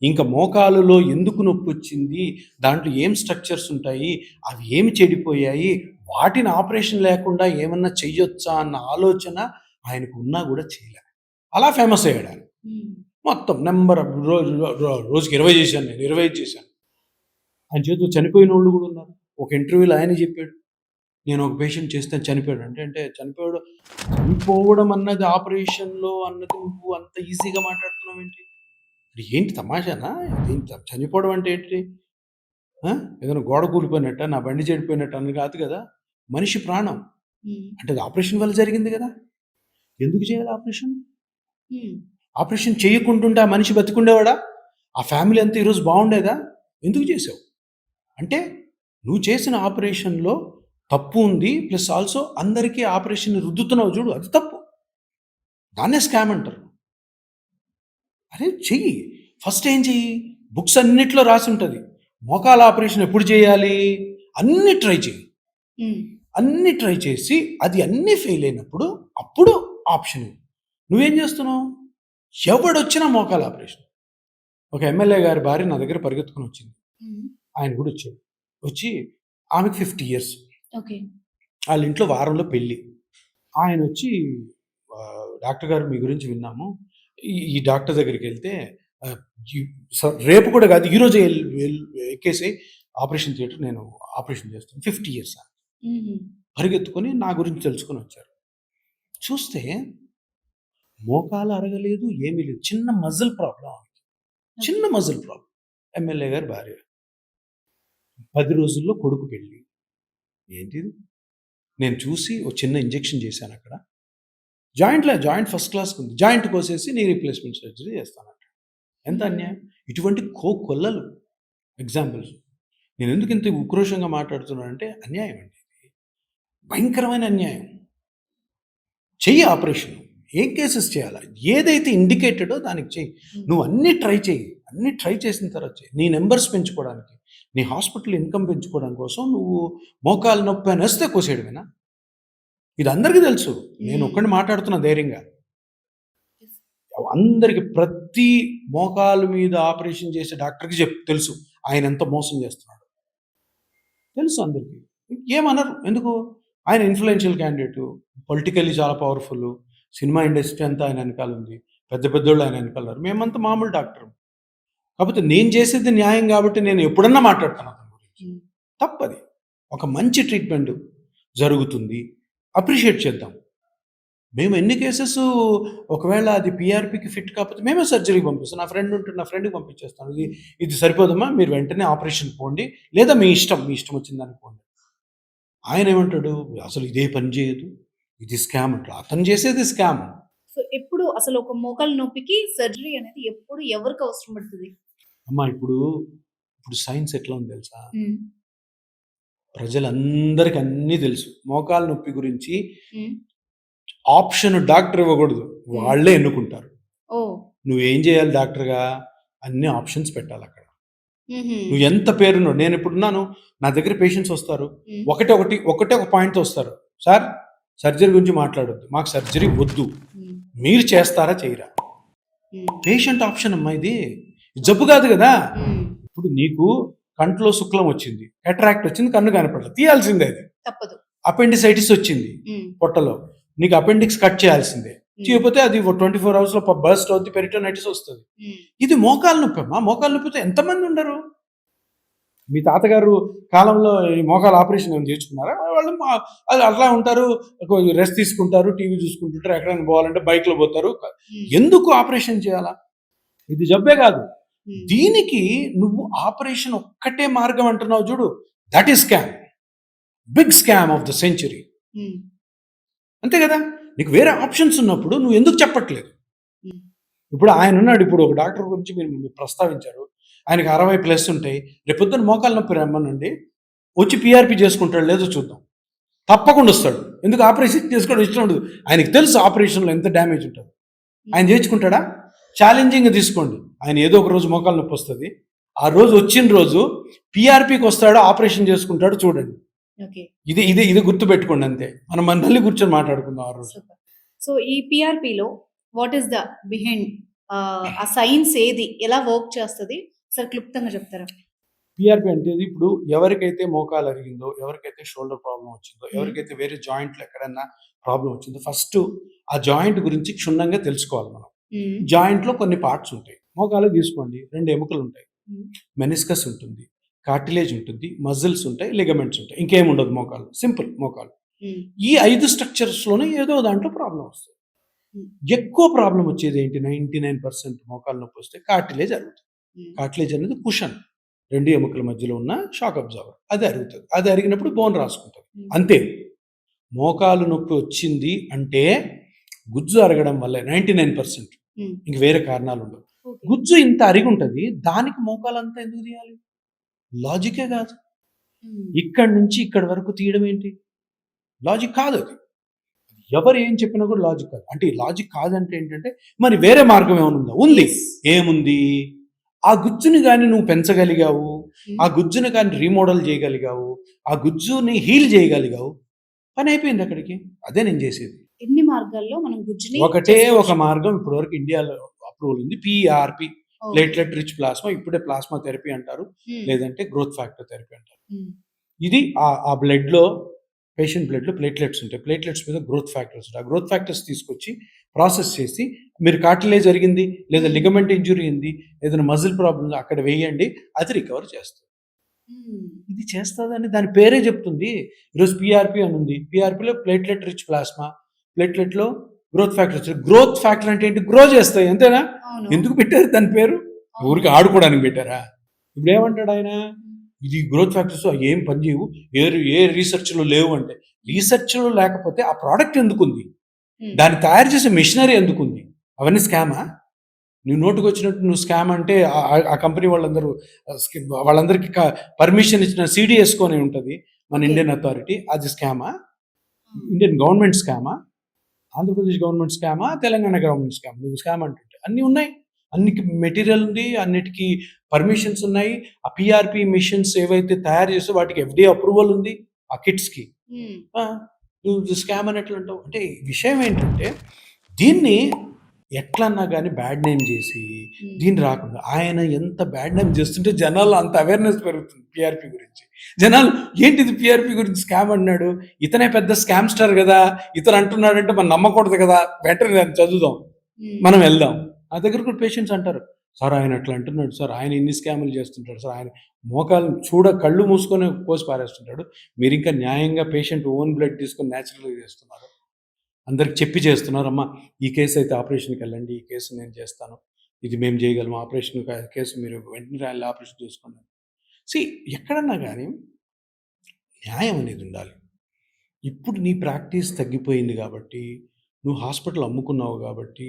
ఇంకా మోకాలులో ఎందుకు నొప్పొచ్చింది? దాంట్లో ఏం స్ట్రక్చర్స్ ఉంటాయి? అవి ఏమి చెడిపోయాయి? వాటిని ఆపరేషన్ లేకుండా ఏమన్నా చెయ్యొచ్చా అన్న ఆలోచన ఆయనకు ఉన్నా కూడా చేయలే. అలా ఫేమస్ అయ్యాడు ఆయన. మొత్తం నెంబర్ రోజుకి 20 చేశాను నేను, 25 చేశాను. ఆయన చేతిలో చనిపోయినోళ్ళు కూడా ఉన్నారు. ఒక ఇంటర్వ్యూలో ఆయనే చెప్పాడు. నేను ఒక పేషెంట్ చేస్తే చనిపోయాడు అంటే చనిపోయాడు, చనిపోవడం అన్నది ఆపరేషన్‌లో అన్నది నువ్వు అంత ఈజీగా మాట్లాడుతున్నావేంటి? ఏంటి తమాషానా? చనిపోవడం అంటే ఏంటి? ఏదైనా గోడ కూలిపోయినట్టా? నా బండి చెడిపోయినట్టు అని కాదు కదా! మనిషి ప్రాణం. అంటే అది ఆపరేషన్ వల్ల జరిగింది కదా! ఎందుకు చేయాలి ఆపరేషన్? ఆపరేషన్ చేయకుంటుంటే ఆ మనిషి బతికుండేవాడా? ఆ ఫ్యామిలీ అంతా ఈరోజు బాగుండేదా? ఎందుకు చేసావు? అంటే నువ్వు చేసిన ఆపరేషన్‌లో తప్పు ఉంది. ప్లస్ ఆల్సో అందరికీ ఆపరేషన్ రుద్దుతున్నావు చూడు, అది తప్పు. దాన్నే స్కామ్ అంటారు. అరే చెయ్యి. ఫస్ట్ ఏం చెయ్యి? బుక్స్ అన్నిట్లో రాసి ఉంటుంది. మోకాల ఆపరేషన్ ఎప్పుడు చేయాలి? అన్నీ ట్రై చెయ్యి. అన్నీ ట్రై చేసి అది అన్నీ ఫెయిల్ అయినప్పుడు అప్పుడు ఆప్షన్. నువ్వేం చేస్తున్నావు? ఎవడొచ్చినా మోకాల ఆపరేషన్. ఒక ఎమ్మెల్యే గారి భార్య నా దగ్గర పరిగెత్తుకుని వచ్చింది. ఆయన కూడా వచ్చాడు. వచ్చి ఆమెకు 50 years. వాళ్ళ ఇంట్లో వారంలో పెళ్ళి. ఆయన వచ్చి డాక్టర్ గారు మీ గురించి విన్నాము. ఈ డాక్టర్ దగ్గరికి వెళ్తే రేపు కూడా కాదు, ఈరోజు ఎక్కేసి ఆపరేషన్ థియేటర్ నేను ఆపరేషన్ చేస్తాను. 50 years పరిగెత్తుకొని నా గురించి తెలుసుకొని వచ్చారు. చూస్తే మోకాలు అరగలేదు, ఏమీ లేదు. చిన్న మజిల్ ప్రాబ్లం. ఎమ్మెల్యే గారి భార్య 10 రోజుల్లో కొడుకు పెళ్ళి. ఏంటిది? నేను చూసి ఒక చిన్న ఇంజెక్షన్ చేశాను అక్కడ. జాయింట్ ఫస్ట్ క్లాస్‌కి ఉంది. జాయింట్ కోసేసి నీ రీప్లేస్మెంట్ సర్జరీ చేస్తానంట. ఎంత అన్యాయం! ఇటువంటి కొల్లలు ఎగ్జాంపుల్స్. నేను ఎందుకు ఇంత ఉక్రోషంగా మాట్లాడుతున్నానంటే అన్యాయం అండి. భయంకరమైన అన్యాయం. చెయ్యి ఆపరేషన్. ఏ కేసెస్ చేయాలా? ఏదైతే ఇండికేటెడో దానికి చెయ్యి. నువ్వు అన్నీ ట్రై చెయ్యి. అన్నీ ట్రై చేసిన తర్వాత చెయ్యి. నీ నెంబర్స్ పెంచుకోవడానికి, నీ హాస్పిటల్ ఇన్కమ్ పెంచుకోవడం కోసం నువ్వు మోకాలు నొప్పి అని వస్తే కోసేయడమేనా? ఇది అందరికీ తెలుసు. నేను ఒక్కడిని మాట్లాడుతున్నా ధైర్యంగా. అందరికి ప్రతి మోకాలు మీద ఆపరేషన్ చేసే డాక్టర్కి తెలుసు ఆయన ఎంత మోసం చేస్తున్నాడు. తెలుసు అందరికీ. ఏమనరు. ఎందుకు? ఆయన ఇన్ఫ్లుయెన్షియల్ క్యాండిడేట్, పొలిటికల్లీ చాలా పవర్ఫుల్, సినిమా ఇండస్ట్రీ అంతా ఆయన వెనకాల ఉంది, పెద్దోళ్ళు ఆయన వెనకాలన్నారు. మేమంతా మామూలు డాక్టర్. కాకపోతే నేను చేసేది న్యాయం కాబట్టి నేను ఎప్పుడన్నా మాట్లాడతాను అతని గురించి. తప్పది. ఒక మంచి ట్రీట్మెంట్ జరుగుతుంది, అప్రిషియేట్ చేద్దాం. మేము ఎన్ని కేసెస్ ఒకవేళ అది పీఆర్పీకి ఫిట్ కాకపోతే మేమే సర్జరీకి పంపిస్తాం. నా ఫ్రెండ్కి పంపించేస్తాను. ఇది సరిపోదమ్మా, మీరు వెంటనే ఆపరేషన్ పోండి, లేదా మీ ఇష్టం వచ్చింది దానికి పోండి. ఆయన ఏమంటాడు? అసలు ఇదే పని చేయదు, ఇది స్కామ్ అంటాడు. అతను చేసేది స్కామ్. సో ఎప్పుడు అసలు ఒక మోకాల నొప్పికి సర్జరీ అనేది ఎప్పుడు ఎవరికి అవసరం పడుతుంది? అమ్మా ఇప్పుడు సైన్స్ ఎట్లా ఉంది తెలుసా? ప్రజలందరికీ అన్నీ తెలుసు. మోకాల నొప్పి గురించి ఆప్షన్ డాక్టర్ ఇవ్వకూడదు, వాళ్ళే ఎన్నుకుంటారు. నువ్వేం చేయాలి డాక్టర్గా? అన్ని ఆప్షన్స్ పెట్టాలి అక్కడ. నువ్వు ఎంత పేరున్నావు. నేను ఇప్పుడున్నాను, నా దగ్గర పేషెంట్స్ వస్తారు, ఒకటే ఒక పాయింట్తో వస్తారు. సార్ సర్జరీ గురించి మాట్లాడొద్దు, మాకు సర్జరీ వద్దు, మీరు చేస్తారా చేయరా? పేషెంట్ ఆప్షన్ అమ్మా ఇది. జబ్బు కాదు కదా. ఇప్పుడు నీకు కంట్లో శుక్లం వచ్చింది, క్యాటరాక్ట్ వచ్చింది, కన్ను కనపడలేదు, తీయాల్సిందే. అది తప్పదు. అపెండిసైటిస్ వచ్చింది పొట్టలో, నీకు అపెండిక్స్ కట్ చేయాల్సిందే. చేయకపోతే అది 24 hours లో బర్స్ట్ అవుతుంది, పెరిటోనైటిస్ వస్తుంది. ఇది మోకాలు నొప్పి అమ్మా. మోకాలు నొప్పితో ఎంతమంది ఉండరు? మీ తాతగారు కాలంలో ఈ మోకాలు ఆపరేషన్ ఏమైనా చేయించుకున్నారా? వాళ్ళు అట్లా ఉంటారు, రెస్ట్ తీసుకుంటారు, టీవీ చూసుకుంటుంటారు, ఎక్కడైనా పోవాలంటే బైక్లో పోతారు. ఎందుకు ఆపరేషన్ చేయాలా? ఇది జబ్బే కాదు, దీనికి నువ్వు ఆపరేషన్ ఒక్కటే మార్గం అంటున్నావు చూడు, that is scam, big scam of the century. అంతే కదా, నీకు వేరే ఆప్షన్స్ ఉన్నప్పుడు నువ్వు ఎందుకు చెప్పట్లేదు? ఇప్పుడు ఆయన ఉన్నాడు, ఇప్పుడు ఒక డాక్టర్ గురించి మీరు ప్రస్తావించారు, ఆయనకి 60+ ఉంటాయి, రేపొద్దున మోకాలు నొప్పి రమ్మనండి, వచ్చి పిఆర్పి చేసుకుంటాడు లేదో చూద్దాం, తప్పకుండా వస్తాడు. ఎందుకు ఆపరేషన్ చేసుకోవడం ఇష్టం ఉండదు, ఆయనకి తెలుసు ఆపరేషన్లో ఎంత డ్యామేజ్ ఉంటుంది. ఆయన చేర్చుకుంటాడా? ఛాలెంజింగ్గా తీసుకోండి, ఆయన ఏదో ఒక రోజు మోకాలు నొప్పి వస్తుంది, ఆ రోజు వచ్చిన రోజు పిఆర్పికి వస్తాడు, ఆపరేషన్ చేసుకుంటాడు, చూడండి. ఇది ఇది ఇది గుర్తు పెట్టుకోండి, అంతే. మనం మళ్ళీ కూర్చొని మాట్లాడుకుందాం ఆ రోజు. సో ఈ పిఆర్పిలో వాట్ ఈస్ ద బిహైండ్, ఆ సైన్స్ ఏది, ఎలా వర్క్ చేస్తుంది సార్, క్లుప్తంగా చెప్తారా? పిఆర్పి అంటే ఇప్పుడు ఎవరికైతే మోకాలు అరిగిందో, ఎవరికైతే షోల్డర్ ప్రాబ్లం వచ్చిందో, ఎవరికైతే వేరే జాయింట్లో ఎక్కడన్నా ప్రాబ్లం వచ్చిందో, ఫస్ట్ ఆ జాయింట్ గురించి క్షుణ్ణంగా తెలుసుకోవాలి మనం. జాయింట్లో కొన్ని పార్ట్స్ ఉంటాయి, మోకాలు తీసుకోండి, 2 ఎముకలు ఉంటాయి, మెనిస్కస్ ఉంటుంది, కార్టిలేజ్ ఉంటుంది, మజిల్స్ ఉంటాయి, లిగమెంట్స్ ఉంటాయి, ఇంకేముండదు మోకాలు, సింపుల్ మోకాలు. ఈ 5 స్ట్రక్చర్స్లోనే ఏదో దాంట్లో ప్రాబ్లం వస్తుంది. ఎక్కువ ప్రాబ్లం వచ్చేది ఏంటి? 99% మోకాలు నొప్పి వస్తే కార్టిలేజ్ అరుగుతుంది. కార్టిలేజ్ అనేది కుషన్, 2 ఎముకల మధ్యలో ఉన్న షాక్ అబ్జార్బర్, అది అరుగుతుంది. అది అరిగినప్పుడు బోన్ రాసుకుంటుంది, అంతే. మోకాలు నొప్పి వచ్చింది అంటే గుజ్జు అరగడం వల్ల 99%, ఇంక వేరే కారణాలు ఉండవు. గుజ్జు ఇంత అరిగి ఉంటుంది, దానికి మోకాలు అంతా ఎందుకు తీయాలి? లాజికే కాదు. ఇక్కడి నుంచి ఇక్కడి వరకు తీయడం ఏంటి? లాజిక్ కాదు అది. ఎవరు ఏం చెప్పినా కూడా లాజిక్ కాదు. అంటే లాజిక్ కాదంటే ఏంటంటే మరి వేరే మార్గం ఏమైనా ఉందా? ఉంది. ఏముంది? ఆ గుజ్జుని కానీ నువ్వు పెంచగలిగావు, ఆ గుజ్జుని కానీ రీమోడల్ చేయగలిగావు, ఆ గుజ్జుని హీల్ చేయగలిగావు, పని అయిపోయింది అక్కడికి. అదే నేను చేసేది. ఎన్ని మార్గాల్లో మనం గుజ్జుని ఒకటే ఒక మార్గం ఇప్పటివరకు ఇండియాలో అప్రూవల్ ఉంది, పిఆర్పి, ప్లేట్లెట్ రిచ్ ప్లాస్మా. ఇప్పుడే ప్లాస్మా థెరపీ అంటారు, లేదంటే గ్రోత్ ఫ్యాక్టర్ థెరపీ అంటారు. ఇది ఆ బ్లడ్లో, పేషెంట్ బ్లడ్లో ప్లేట్లెట్స్ ఉంటాయి, ప్లేట్లెట్స్ మీద గ్రోత్ ఫ్యాక్టర్స్ ఉంటాయి. ఆ గ్రోత్ ఫ్యాక్టర్స్ తీసుకొచ్చి ప్రాసెస్ చేసి, మీరు కార్టిలేజ్ జరిగింది, లేదా లిగమెంట్ ఇంజురీ ఉంది, ఏదైనా మజిల్ ప్రాబ్లమ్ అక్కడ వేయండి, అది రికవర్ చేస్తుంది. ఇది చేస్తుందని దాని పేరే చెప్తుంది. ఈరోజు పిఆర్పి అని ఉంది, పిఆర్పిలో ప్లేట్లెట్ రిచ్ ప్లాస్మా, ప్లేట్లెట్లో గ్రోత్ ఫ్యాక్టర్స్. గ్రోత్ ఫ్యాక్టర్ అంటే ఏంటి? గ్రో చేస్తాయి, అంతేనా? ఎందుకు పెట్టారు దాని పేరు? ఊరికి ఆడుకోవడానికి పెట్టారా? ఇప్పుడు ఏమంటాడు ఆయన, ఇది గ్రోత్ ఫ్యాక్టర్స్ ఏం పని చేయవు, ఏ రీసెర్చ్లో లేవు అంటే, రీసెర్చ్లో లేకపోతే ఆ ప్రోడక్ట్ ఎందుకుంది? దాన్ని తయారు చేసే మిషనరీ ఎందుకుంది? అవన్నీ స్కామా? నువ్వు నోటుకు వచ్చినట్టు నువ్వు స్కామ్ అంటే ఆ కంపెనీ వాళ్ళందరికీ పర్మిషన్ ఇచ్చిన సిడిఎస్కోనే ఉంటుంది, మన ఇండియన్ అథారిటీ. అది స్కామా? ఇండియన్ గవర్నమెంట్ స్కామా? ఆంధ్రప్రదేశ్ గవర్నమెంట్ స్కామా? తెలంగాణ గవర్నమెంట్ స్కామా? నువ్వు స్కామ్ అంటుంటే అన్నీ ఉన్నాయి, అన్నికి మెటీరియల్ ఉంది, అన్నిటికీ పర్మిషన్స్ ఉన్నాయి. ఆ పిఆర్పి మిషన్స్ ఏవైతే తయారు చేస్తే వాటికి FDA అప్రూవల్ ఉంది, ఆ కిట్స్కి. నువ్వు స్కామ్ అని ఎట్లా అంటావు? అంటే విషయం ఏంటంటే, దీన్ని ఎట్లన్నా కానీ బ్యాడ్ నేమ్ చేసి దీన్ని రాకుండా, ఆయన ఎంత బ్యాడ్ నేమ్ చేస్తుంటే జనాలు అంత అవేర్నెస్ పెరుగుతుంది పిఆర్పి గురించి. జనాలు ఏంటిది పిఆర్పి గురించి స్కామ్ అన్నాడు, ఇతనే పెద్ద స్కామ్ స్టార్ కదా, ఇతను అంటున్నాడంటే మనం నమ్మకూడదు కదా, బెటర్ దాన్ని చదువుదాం, మనం వెళ్దాం. నా దగ్గర కూడా పేషెంట్స్ అంటారు, సార్ ఆయన అట్లా అంటున్నాడు సార్, ఆయన ఇన్ని స్కాములు చేస్తుంటాడు సార్, ఆయన మోకాలు కళ్ళు మూసుకొని కోసి పారేస్తుంటాడు, మీరు ఇంకా న్యాయంగా పేషెంట్ ఓన్ బ్లడ్ తీసుకొని న్యాచురల్గా చేస్తున్నారు, అందరికి చెప్పి చేస్తున్నారమ్మా, ఈ కేసు అయితే ఆపరేషన్కి వెళ్ళండి, ఈ కేసు నేను చేస్తాను, ఇది మేము చేయగలము, ఆపరేషన్ కేసు మీరు వెంటనే ఆపరేషన్ చేసుకోండి. ఎక్కడన్నా కానీ న్యాయం అనేది ఉండాలి. ఇప్పుడు నీ ప్రాక్టీస్ తగ్గిపోయింది కాబట్టి, నువ్వు హాస్పిటల్ అమ్ముకున్నావు కాబట్టి,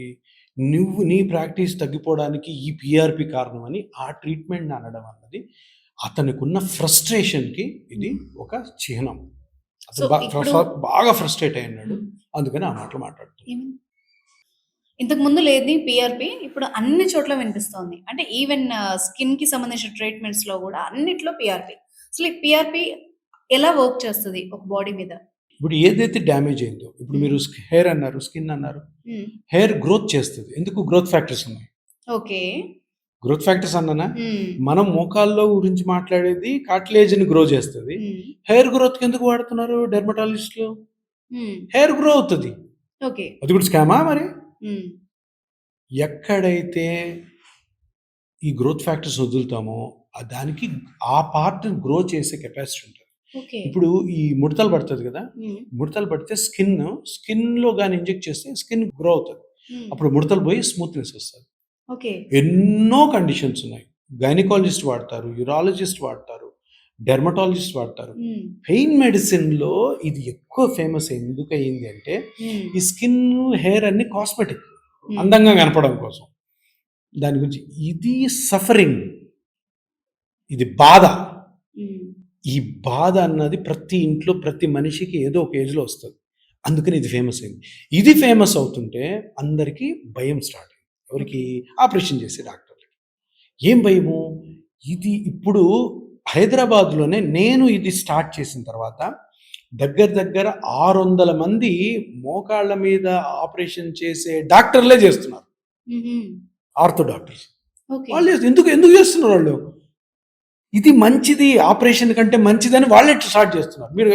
నీ ప్రాక్టీస్ తగ్గిపోవడానికి ఈ పిఆర్పి కారణం అని ఆ ట్రీట్మెంట్ అనడం అన్నది అతనికి ఉన్న ఫ్రస్ట్రేషన్కి ఇది ఒక చిహ్నం. బాగా ఫ్రస్ట్రేట్ అయినాడు, అందుకని ఆ మాటలు మాట్లాడుతున్నాడు. ఇంతకు ముందు లేదు పిఆర్పి, ఇప్పుడు అన్ని చోట్ల వినిపిస్తోంది. అంటే ఈవెన్ స్కిన్ కి సంబంధించిన ట్రీట్మెంట్స్ లో కూడా అన్నిట్లో పిఆర్పి. అసలు పిఆర్పి ఎలా వర్క్ చేస్తుంది ఒక బాడీ మీద? ఇప్పుడు ఏదైతే డ్యామేజ్ అయిందో, ఇప్పుడు మీరు హెయిర్ అన్నారు, స్కిన్ అన్నారు, హెయిర్ గ్రోత్ చేస్తుంది. ఎందుకు? గ్రోత్ ఫ్యాక్టర్స్ ఉన్నాయి. ఓకే, గ్రోత్ ఫ్యాక్టర్స్ అన్నానా? మనం మోకాల్లో గురించి మాట్లాడేది కార్టిలేజ్ ని గ్రో చేస్తుంది. హెయిర్ గ్రోత్ కి ఎందుకు వాడుతున్నారు డెర్మటాలజిస్టులు? హెయిర్ గ్రో అవుతుంది. అది కూడా స్కామా మరి? ఎక్కడైతే ఈ గ్రోత్ ఫ్యాక్టర్స్ వదులుతామో దానికి ఆ పార్ట్ గ్రో చేసే కెపాసిటీ ఉంటుంది. ఇప్పుడు ఈ ముడతలు పడుతుంది కదా, ముడతలు పడితే స్కిన్ లో కానీ ఇంజెక్ట్ చేస్తే స్కిన్ గ్రో అవుతుంది, అప్పుడు ముడతలు పోయి స్మూత్నెస్ వస్తుంది. ఓకే. ఎన్నో కండిషన్స్ ఉన్నాయి. గైనకాలజిస్ట్ వాడతారు, యూరాలజిస్ట్ వాడతారు, డెర్మటాలజిస్ట్ వాడతారు. హ్మ్. పెయిన్ మెడిసిన్‌లో ఇది ఎక్కువ ఫేమస్ ఎందుకయింది అంటే, హ్మ్. ఈ స్కిన్, హెయిర్ అన్నీ కాస్మెటిక్. హ్మ్. అందంగా కనపడడం కోసం. దాని గురించి ఇది సఫరింగ్. ఇది బాధ. హ్మ్. ఈ బాధ అన్నది ప్రతి ఇంట్లో ప్రతి మనిషికి ఏదో ఒక ఏజ్‌లో వస్తది. అందుకని ఇది ఫేమస్ అయింది. ఇది ఫేమస్ అవుతుంటే అందరికీ భయం స్టార్ట్ అయింది. ఎవరికి? ఆపరేషన్ చేసే డాక్టర్‌లకి. ఏం భయము? ఇది ఇప్పుడు హైదరాబాద్‌లోనే నేను ఇది స్టార్ట్ చేసిన తర్వాత దగ్గర దగ్గర 600 మంది మోకాళ్ళ మీద ఆపరేషన్ చేసే డాక్టర్లే చేస్తున్నారు. హుహు. Ortho doctors. ఓకే. వాళ్ళు ఎందుకు ఎందుకు చేస్తున్నారు వాళ్ళు? ఇది మంచిది, ఆపరేషన్ కంటే మంచిదని వాళ్ళే స్టార్ట్ చేస్తున్నారు. మీరు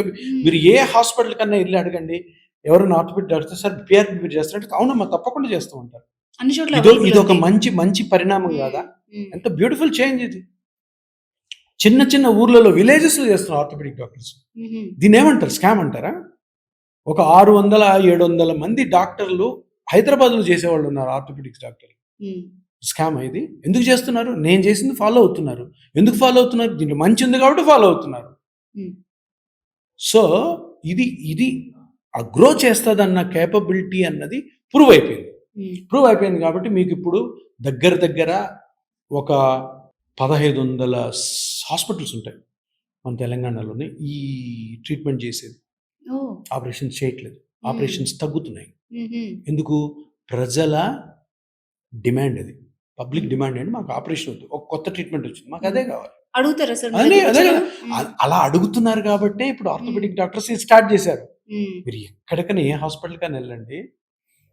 మీరు హ్మ్. ఏ హాస్పిటల్ కన్నా ఎళ్లి అడగండి. ఎవరైనా ఆర్థోపెడిక్ డాక్టర్ సార్ పీఆర్‌పీ మీరు చేస్తారంటే అవునమ్మా తప్పకుండా చేస్తూ ఉంటారు. అన్ని చోట్ల ఇదొక అవైలబుల్ ఉంది. మంచి పరిణామం హ్మ్. కాదా? హ్మ్. ఎంత బ్యూటిఫుల్ చేంజ్ ఇది. చిన్న చిన్న ఊర్లలో విలేజెస్‌లో చేస్తున్నారు ఆర్థోపెడిక్ డాక్టర్స్. హుహు. దీన్నేమంటారు? స్కామ్ అంటారా? ఒక 600, 700 మంది డాక్టర్లు హైదరాబాద్‌లో చేసేవాళ్ళున్నారు ఆర్థోపెడిక్స్ డాక్టర్లు. హ్మ్. స్కామా ఇది? ఎందుకు చేస్తున్నారు? నేను చేసింది ఫాలో అవుతున్నారు. ఎందుకు ఫాలో అవుతున్నారు? దీంట్లో మంచి ఉంది కాబట్టి ఫాలో అవుతున్నారు. హ్మ్. సో, ఇది గ్రో చేస్తదన్న కేపబిలిటీ అన్నది ప్రూవ్ అయిపోయింది. హ్మ్. ప్రూవ్ అయిపోయింది కాబట్టి మీకిప్పుడు దగ్గర ఒక 1500 హాస్పిటల్స్ ఉంటాయి. మన తెలంగాణలోనే ఈ ట్రీట్మెంట్ చేసేది. ఓహ్! ఆపరేషన్స్ చేయట్లేదు. హ్మ్. ఆపరేషన్స్ తగ్గుతున్నాయి. హుహు. ఎందుకు? ప్రజల డిమాండ్ అది. పబ్లిక్ హ్మ్. డిమాండ్ ఏంటి? మాకు ఆపరేషన్ వద్దు. ఒక కొత్త ట్రీట్మెంట్ వచ్చింది. మాకు హ్మ్. అదే కావాలి. అడుగుతారా సార్ మీ అదే దగ్గరకొచ్చి కదా! అలా? హ్మ్. అలా అడుగుతున్నారు కాబట్టే ఇప్పుడు హ్మ్. ఆర్థోపెడిక్ డాక్టర్స్ ఇది స్టార్ట్ చేశారు. హ్మ్. మీరు ఎక్కడికైనా ఏ హాస్పిటల్‌కైనా ఎళ్ళండి.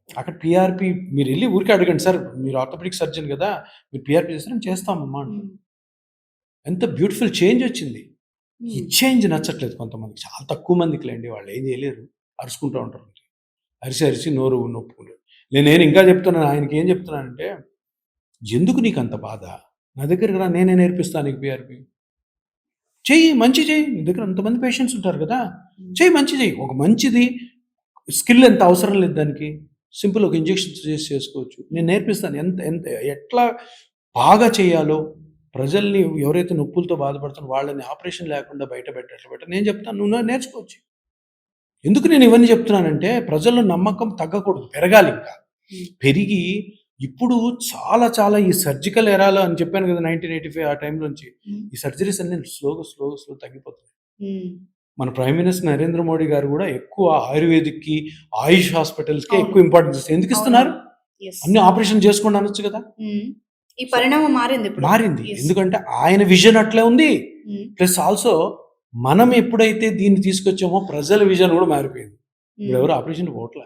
అక్కడ పీఆర్‌పీ మీరెళ్లి ఊరికే అడగండి. సార్ మీరు ఆర్థోపెడిక్ సర్జన్ గదా! మీరు పీఆర్‌పీ చేస్తారా? చేస్తామమ్మా అంటారు. హ్మ్. ఎంత బ్యూటిఫుల్ చేంజ్ వచ్చింది. ఈ హ్మ్. చేంజ్ నచ్చట్లేదు కొంతమందికి. చాలా తక్కువ మందికిలెండి. వాళ్ళు ఏం చేయలేరు. అరుచుకుంటా ఉంటారు. అరిసి నోరు నొప్పుకుంటారు. నేను ఇంకా చెప్తున్నాను. ఆయనకి ఏం చెప్తున్నానంటే, "ఎందుకు నీకంత బాధ? నా దగ్గరికి రా నేనే నేర్పిస్తా నీకు పీఆర్‌పీ. చెయ్యి మంచి చెయ్యి. నీ దగ్గర అంతమంది పేషెంట్స్ ఉంటారు కదా! హ్మ్. చెయ్యి మంచి చెయ్యి. ఒక మంచిది స్కిల్ ఎంత అవసరం లేదు దానికి. సింపుల్ ఒక ఇంజెక్షన్స్ చేసి చేసుకోవచ్చు. నేను నేర్పిస్తాను. ఎంత ఎంత ఎట్లా బాగా చేయాలో, ప్రజల్ని ఎవరైతే నొప్పులతో బాధపడుతున్నారో వాళ్ళని ఆపరేషన్ లేకుండా బయట ఎట్లా పెట్టాలో నేను చెప్తాను. నువ్వు నేర్చుకోవచ్చు. ఎందుకు నేను ఇవన్నీ చెప్తున్నానంటే ప్రజల్లో నమ్మకం తగ్గకూడదు. పెరగాలింకా. హ్మ్. పెరిగి ఇప్పుడు చాలా ఈ సర్జికల్ ఎరాలో అని చెప్పాను కదా! 1985 ఆ టైంలోంచి. హ్మ్. ఈ సర్జరీస్ అన్నీ స్లో తగ్గిపోతున్నాయి. హ్మ్. మన ప్రైమ్ మినిస్టర్ నరేంద్ర మోడీ గారు గూడా ఎక్కువ ఆయుర్వేదిక్‌కి, ఆయుష్ హాస్పిటల్స్‌కే అవును. ఎక్కువ ఇంపార్టెన్స్ ఇస్తారు. ఎందుకిస్తున్నారు? అవునవును. యెస్. అన్ని ఆపరేషన్ చేసుకోండి అనొచ్చు కదా! హ్మ్. ఈ సో, పరిణామం మారిందిప్పుడు. మారింది. యెస్. ఎందుకంటే ఆయన విజన్ అట్లే ఉంది. హ్మ్. ప్లస్ ఆల్సో మనం ఎప్పుడైతే దీన్ని తీసుకొచ్చామో ప్రజల విజన్ గూడా మారిపోయింది. హ్మ్. ఇప్పుడెవరు ఆపరేషన్‌కి పోవట్లే.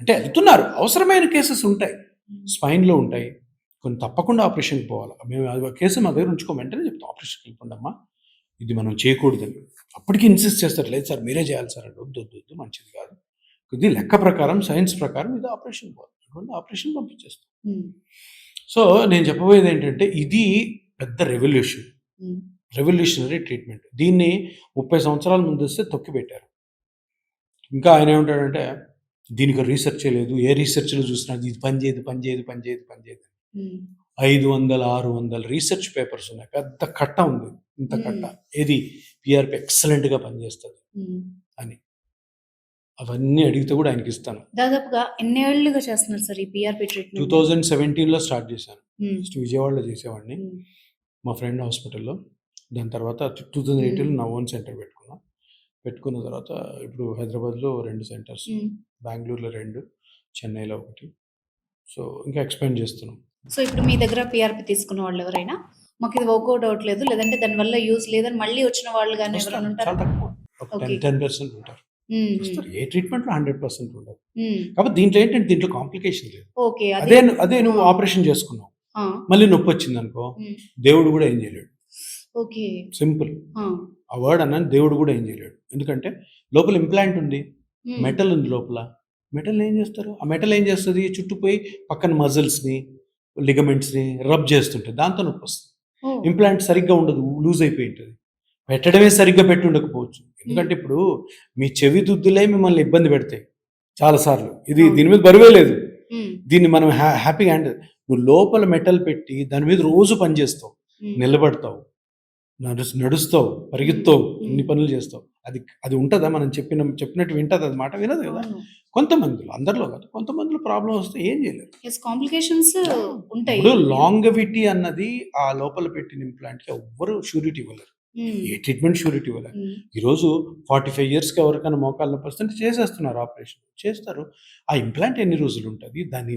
అంటే ఎళ్తున్నారు. అవసరమైన కేసెస్ ఉంటాయి. హ్మ్. స్పైన్‌లో ఉంటాయి. కొన్ని తప్పకుండా ఆపరేషన్‌కి పోవాలి. మేము ఆ కేసు మా దగ్గర ఉంచుకోము. వెంటనే చెప్తాం ఆపరేషన్‌కి వెళ్ళిపోండమ్మా. ఇది మనం చేయకూడదని. అప్పటికి ఇన్సిస్ట్ చేస్తారు. లేదు సార్ మీరే చేయాలి సార్ అంటే వద్దు మంచిది కాదు. ఇది లెక్క ప్రకారం, సైన్స్ ప్రకారం ఇది ఆపరేషన్ పోవాలి. అటువంటి ఆపరేషన్ పంపించేస్తాం. హ్మ్. సో, నేను చెప్పబోయేదేంటంటే ఇది పెద్ద రెవల్యూషన్. హ్మ్. Revolutionary treatment. దీన్ని 30 సంవత్సరాల ముందొస్తే తొక్కిపెట్టారు. ఇంకా ఆయనేమంటాడంటే, దీనికి రీసెర్చే లేదు. ఏ రీసెర్చ్‌లో చూసినా ఇది పని చేయదు. హ్మ్. 500, 600 రీసెర్చ్ పేపర్స్ ఉన్నాయి. పెద్ద కట్ట ఉంది. ఇంత కట్ట. హ్మ్. ఏది పీఆర్‌పీ ఎక్సలెంట్‌గా పనిచేస్తది హ్మ్. అని. అవన్నీ అడిగితే కూడా ఆయనకిస్తాను. దాదాపుగా ఎన్నేళ్లుగా చేస్తున్నారు సార్ ఈ పీఆర్‌పీ ట్రీట్మెంట్? 2017లో స్టార్ట్ చేశాను. హ్మ్. ఫస్ట్ విజయవాడలో చేసేవాడిని. హ్మ్. మా ఫ్రెండ్ హాస్పిటల్‌లో. దాని తర్వాత హ్మ్. 2018లో నా ఓన్ సెంటర్ పెట్టుకున్నా. పెట్టుకున్న తర్వాత ఇప్పుడు హైదరాబాద్‌లో 2 సెంటర్స్. హ్మ్. బెంగుళూరులో 2, చెన్నైలో 1. సో, ఇంకా ఎక్స్‌పాండ్ చేస్తున్నాం. సో, ఇప్పుడు మీ దగ్గర పీఆర్‌పీ తీసుకున్న వాళ్ళెవరైనా మాకిది వర్కౌట్ అవ్వట్లేదు, లేదంటే దానివల్ల యూజ్ లేదని మళ్ళీ వచ్చిన వాళ్ళు గాని వస్తారు. ఎవరైనా ఉంటారా? చాలా తక్కువ. ఒక ఓకే. 10% ఉంటారు. హ్మ్. హ్మ్. వస్తారు. ఏ ట్రీట్మెంట్‌లో 100% ఉండదు. హ్మ్. కాకపోతే దీంట్లో ఏంటంటే దీంట్లో కాంప్లికేషన్ లేదు. ఓకే. అదే. అదే ఆ! నువ్వు ఆపరేషన్ చేసుకున్నావు. ఆ! మళ్ళీ నొప్పొచ్చిందనుకో, హ్మ్. దేవుడు గూడా ఏం చేయలేడు. ఓకే. సింపుల్. ఆ! ఆ వర్డ్ అన్నాను దేవుడు గూడా ఏం చేయలేడు. ఎందుకంటే లోపల ఇంప్లాంట్ ఉంది. హ్మ్. మెటల్ ఉంది లోపల. మెటల్‌ని ఏం చేస్తారు? ఆ మెటల్ ఏం చేస్తది? చుట్టూ పోయి పక్కన మజిల్స్‌ని, లిగమెంట్స్‌ని రబ్ చేస్తుంటది. దాంతో నొప్పొస్తది. ఓహ్! ఇంప్లాంట్ సరిగ్గా ఉండదు. లూజ్ అయిపోయి ఉంటది. పెట్టడమే సరిగ్గా పెట్టుండకపోవచ్చు. హ్మ్. ఎందుకంటే ఇప్పుడు మీ చెవి దుద్దులే మిమ్మల్ని ఇబ్బంది పెడతాయి చాలా సార్లు. అవును. దీని మీద బరువే లేదు. హ్మ్. దీన్ని మనం హ్యాపీగా నువ్వు లోపల మెటల్ పెట్టి దాని మీద రోజు పని చేస్తావు, హ్మ్. నిలబడతావు, నడుస్తావు, పరిగెత్తావు, హ్మ్. ఇన్ని పనులు చేస్తావు. అది అది ఉంటుందా? మనం చెప్పినట్టు వింటది అది, మాట వినదు కదా. అవును. కొంతమందిలో, అందరిలో కాదు, కొంతమందిలో ప్రాబ్లం వస్తే ఏం చేయలేరు. యెస్. కాంప్లికేషన్స్ ఉంటాయి. ఇప్పుడు లాంగవిటీ అన్నది ఆ లోపల పెట్టిన ఇంప్లాంట్కి ఎవ్వరు షూరిటీ ఇవ్వలేరు, హ్మ్. ఏ ట్రీట్మెంట్ షూరిటీ ఇవ్వలేరు. హ్మ్. ఈరోజు 45 ఇయర్స్కి ఎవరికైనా మోకాళ్ళ నొప్పి వస్తుంటే చేసేస్తున్నారు, ఆపరేషన్ చేస్తారు. ఆ ఇంప్లాంట్ ఎన్ని రోజులు ఉంటుంది, దాని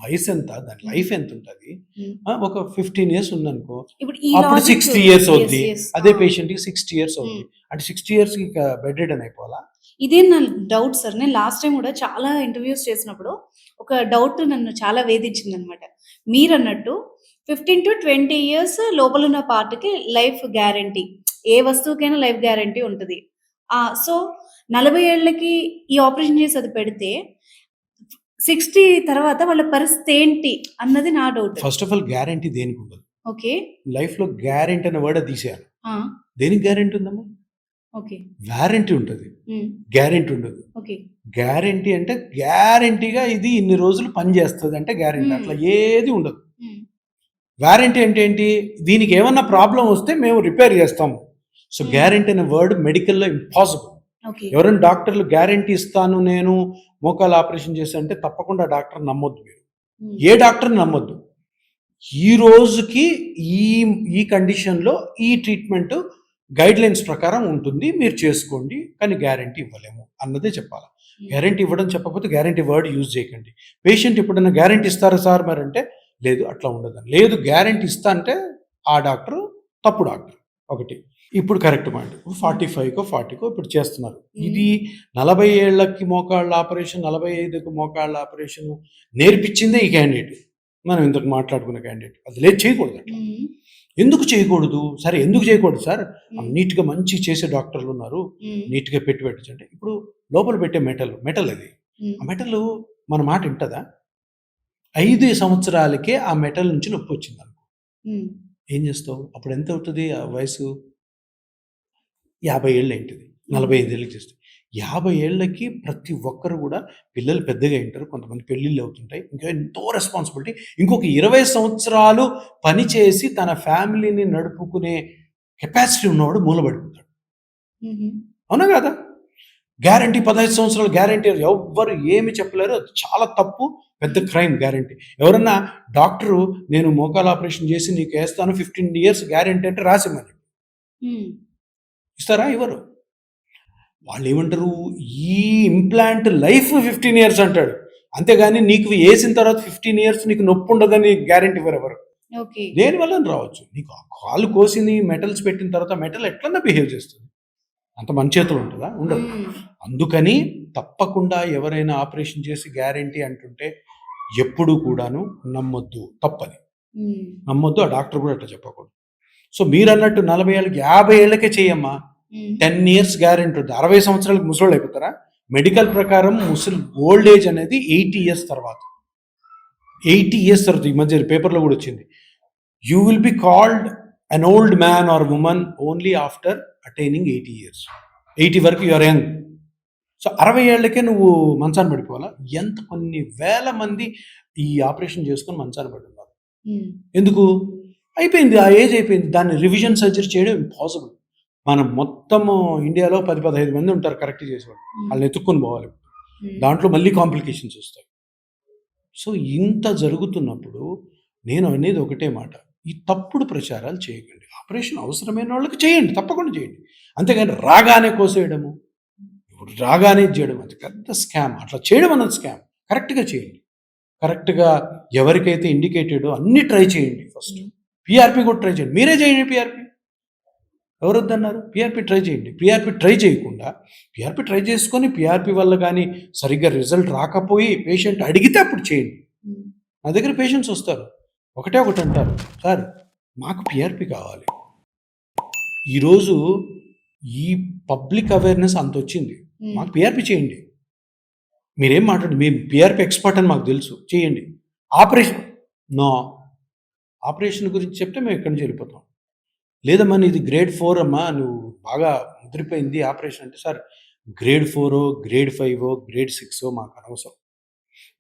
వయసు ఎంత, దాని లైఫ్ ఎంత ఉంటుంది? హ్మ్. ఒక 15 ఇయర్స్ ఉందనుకో, ఇప్పుడు ఈ అప్పుడు లాజిక్ 60 ఇయర్స్ యెస్. అవుద్ది. యెస్. అదే ఆ! పేషెంట్‌కి 60 ఇయర్స్ అవుద్ది. హ్మ్. అంటే 60 ఇయర్స్‌కి ఇక బెడ్ రిడెన్ అయిపోవాలా? ఇదే నా డౌట్ సార్. నేను లాస్ట్ టైమ్ గూడా చాలా ఇంటర్‌వ్యూస్ చేసినప్పుడు ఒక డౌట్ నన్ను చాలా వేధించిందనమాట. మీరన్నట్టు 15-20 ఇయర్స్ లోపలున్న పార్ట్‌కి లైఫ్ గ్యారంటీ. ఏ వస్తువుకైనా లైఫ్ గ్యారంటీ ఉంటది. సో, 40 ఏళ్ళకి ఈ ఆపరేషన్ చేసి అది పెడితే 60 తర్వాత వాళ్ళ పరిస్థితి ఏంటి అన్నది నా doubt. First of all guarantee దేనికి ఉండదు. ఓకే. లైఫ్‌లో గ్యారంటీ అనే వర్డ్ తీసేయాలి. ఆ! దేనికి గ్యారంటీ ఉందమ్మా? ఓకే. వారంటీ ఉంటది, హ్మ్. గ్యారంటీ ఉండదు. ఓకే. గ్యారంటీ అంటే గ్యారంటీగా ఇది ఇన్ని రోజులు పని చేస్తది అంటే గ్యారంటీ. హ్మ్. అట్లా ఏది ఉండదు. హ్మ్. వారంటీ అంటే ఏంటి? దీనికి ఏమన్నా ప్రాబ్లమ్ వస్తే మేము రిపేర్ చేస్తాము. సో, హ్మ్. గ్యారంటీ అనే వర్డ్ మెడికల్‌లో ఇంపాసిబుల్. ఓకే. ఎవరైనా డాక్టర్లు గ్యారంటీ ఇస్తాను నేను మోకాలు ఆపరేషన్ చేశా అంటే తప్పకుండా డాక్టర్ నమ్మొద్దు మీరు. హ్మ్. ఏ డాక్టర్‌ని నమ్మొద్దు. ఈ రోజుకి ఈ ఈ కండిషన్‌లో ఈ ట్రీట్మెంట్ గైడ్‌లైన్స్ ప్రకారం ఉంటుంది, మీరు చేసుకోండి. కానీ గ్యారంటీ ఇవ్వలేము అన్నదే చెప్పాలా. హ్మ్. గ్యారంటీ ఇవ్వడం చెప్పకపోతే గ్యారంటీ వర్డ్ యూజ్ చేయకండి. పేషెంట్ ఎప్పుడైనా గ్యారంటీ ఇస్తారా సార్ మరంటే, లేదు అట్లా ఉండదని. లేదు గ్యారంటీ ఇస్తా అంటే ఆ డాక్టరు తప్పు డాక్టర్. ఒకటి. ఇప్పుడు కరెక్ట్ పాయింట్. 45కో, 40కో ఇప్పుడు చేస్తున్నారు. హ్మ్. ఇది 40 ఏళ్ళకి మోకాళ్ళ ఆపరేషన్, 45కి మోకాళ్ళ ఆపరేషన్ నేర్పించిందే ఈ క్యాండిడేట్. మనం ఇంతకు మాట్లాడుకున్న క్యాండిడేట్. అది లేదు, చేయకూడదు అట్లా. హ్మ్. ఎందుకు చేయకూడదు? సరే ఎందుకు చేయకూడదు సార్? హ్మ్. నీట్‌గా మంచిగా చేసే డాక్టర్లు ఉన్నారు. హ్మ్. నీట్‌గా పెట్టి పెట్టొచ్చంటే, ఇప్పుడు లోపల పెట్టే మెటల్ అది. హ్మ్. ఆ మెటలు మన మాట ఇంటదా? 5 సంవత్సరాలకే ఆ మెటల్ నుంచి నొప్పొచ్చిందనుకో, హ్మ్. ఏం చేస్తావు? అప్పుడు ఎంత అవుతది ఆ వయసు? 50 ఏళ్ళు అయింటది. హ్మ్. 45 ఏళ్ళకి చేస్తే. 50 ఏళ్ళకి ప్రతి ఒక్కరు గూడా పిల్లలు పెద్దగా అయింటారు. కొంతమంది పెళ్ళిళ్ళు అవుతుంటాయి. ఇంకా ఎంతో రెస్పాన్సిబిలిటీ. ఇంకొక 20 సంవత్సరాలు పని చేసి తన ఫ్యామిలీని నడుపుకునే కెపాసిటీ ఉన్నవాడు మూలబడిపోతాడు. హుహు. అవునా కాదా? గ్యారంటీ 15 సంవత్సరాలు గ్యారంటీ ఎవ్వరు ఏమి చెప్పలేరు. అది చాలా తప్పు. పెద్ద క్రైమ్ గ్యారంటీ. ఎవరన్నా డాక్టరు నేను మోకాలు ఆపరేషన్ చేసి నీకేస్తాను 15 ఇయర్స్ గ్యారంటీ అంటే రాసిమ్మని. హ్మ్. ఇస్తారా? ఇవ్వరు. వాళ్ళేమంటారు, ఈ ఇంప్లాంట్ లైఫ్ 15 ఇయర్స్ అంటాడు. అంతేగాని నీకు ఏసిన తర్వాత 15 ఇయర్స్ నీకు నొప్పుండదని గ్యారంటీ ఇవ్వరెవరు. ఓకే. దేని వల్లన రావచ్చు. నీకు ఆ కాలు కోసింది మెటల్స్ పెట్టిన తర్వాత మెటల్ ఎట్లన్నా బిహేవ్ చేస్తుంది. అంత మన చేతిలో ఉంటదా? ఉండదు. హ్మ్. అందుకని తప్పకుండా ఎవరైనా ఆపరేషన్ చేసి గ్యారంటీ అంటుంటే ఎప్పుడూ కూడాను నమ్మొద్దు. తప్పది. హ్మ్. నమ్మొద్దు. ఆ డాక్టర్ కూడా అట్లా చెప్పకూడదు. సో, మీరన్నట్టు 40 ఏళ్ళకి, 50 ఏళ్ళకే చెయ్యమ్మా. హ్మ్. 10 ఇయర్స్ గ్యారంటీ ఉంటుంది. 60 సంవత్సరాలకు ముసలోళ్ళు అయిపోతారా? మెడికల్ ప్రకారం ఓల్డ్ ఏజ్ అనేది 80 ఇయర్స్ తర్వాత. 80 ఇయర్స్ తర్వాత ఈ మధ్య పేపర్‌లో కూడా వచ్చింది. You will be called an old man or woman only after attaining 80 years. 80 వరకు యు ఆర్ యంగ్. సో, 60 ఏళ్ళకే నువ్వు మంచాన పడిపోవాలా? కొన్ని వేల మంది ఈ ఆపరేషన్ చేసుకొని మంచాన పడున్నారు. హ్మ్. ఎందుకు? అయిపోయింది. ఆ ఏజ్ అయిపోయింది. దాన్ని రివిజన్ సర్జరీ చేయడం ఇంపాసిబుల్. మనం మొత్తము ఇండియాలో 10, 15 మంది ఉంటారు కరెక్ట్ చేసేవాళ్ళు. హ్మ్. ఆళ్ళని ఎతుక్కొని పోవాలి. హ్మ్. దాంట్లో మళ్ళీ కాంప్లికేషన్స్ వస్తాయి. సో, ఇంత జరుగుతున్నప్పుడు నేను అనేది ఒకటే మాట. ఈ తప్పుడు ప్రచారాలు చేయకండి. ఆపరేషన్ అవసరమైన వాళ్ళకి చేయండి. తప్పకుండా చేయండి. అంతేగాని రాగానే కోసేయడము, ఇప్పుడు రాగానే ఇది చేయడం అది పెద్ద స్కామ్. అట్లా చేయడం అన్నది స్కామ్. కరెక్ట్‌గా చేయండి. కరెక్ట్‌గా ఎవరికైతే ఇండికేటెడో అన్నీ ట్రై చేయండి ఫస్ట్. హ్మ్. పీఆర్‌పీ కూడా ట్రై చేయండి. మీరే చేయండి పీఆర్‌పీ. ఎవరొద్దన్నారు? పీఆర్‌పీ ట్రై చేయండి. పీఆర్‌పీ ట్రై చేయకుండా, పీఆర్‌పీ ట్రై చేసుకొని పీఆర్‌పీ వల్ల గానీ సరిగ్గా రిజల్ట్ రాకపోయి పేషెంట్ అడిగితే అప్పుడు చేయండి. హ్మ్. నా దగ్గర పేషెంట్స్ వస్తారు. ఒకటే ఒకటంటారు. సార్ మాకు పీఆర్‌పీ కావాలి. ఈరోజు ఈ పబ్లిక్ అవేర్‌నెస్ అంతొచ్చింది. హ్మ్. మాకు పీఆర్‌పీ చేయండి. మీరేం మేము పీఆర్‌పీ ఎక్స్‌పర్ట్ అని మాకు తెలుసు. చేయండి. Operation no. ఆపరేషన్ గురించి చెప్తే మేము ఇక్కడి నుంచి వెళ్ళిపోతాం. లేదమ్మా నీది గ్రేడ్ 4 అమ్మా. నువ్వు బాగా ముదిరిపోయింది ఆపరేషన్ అంటే, సార్ గ్రేడ్ 4 గ్రేడ్ 5 గ్రేడ్ 6 మాకనవసరం.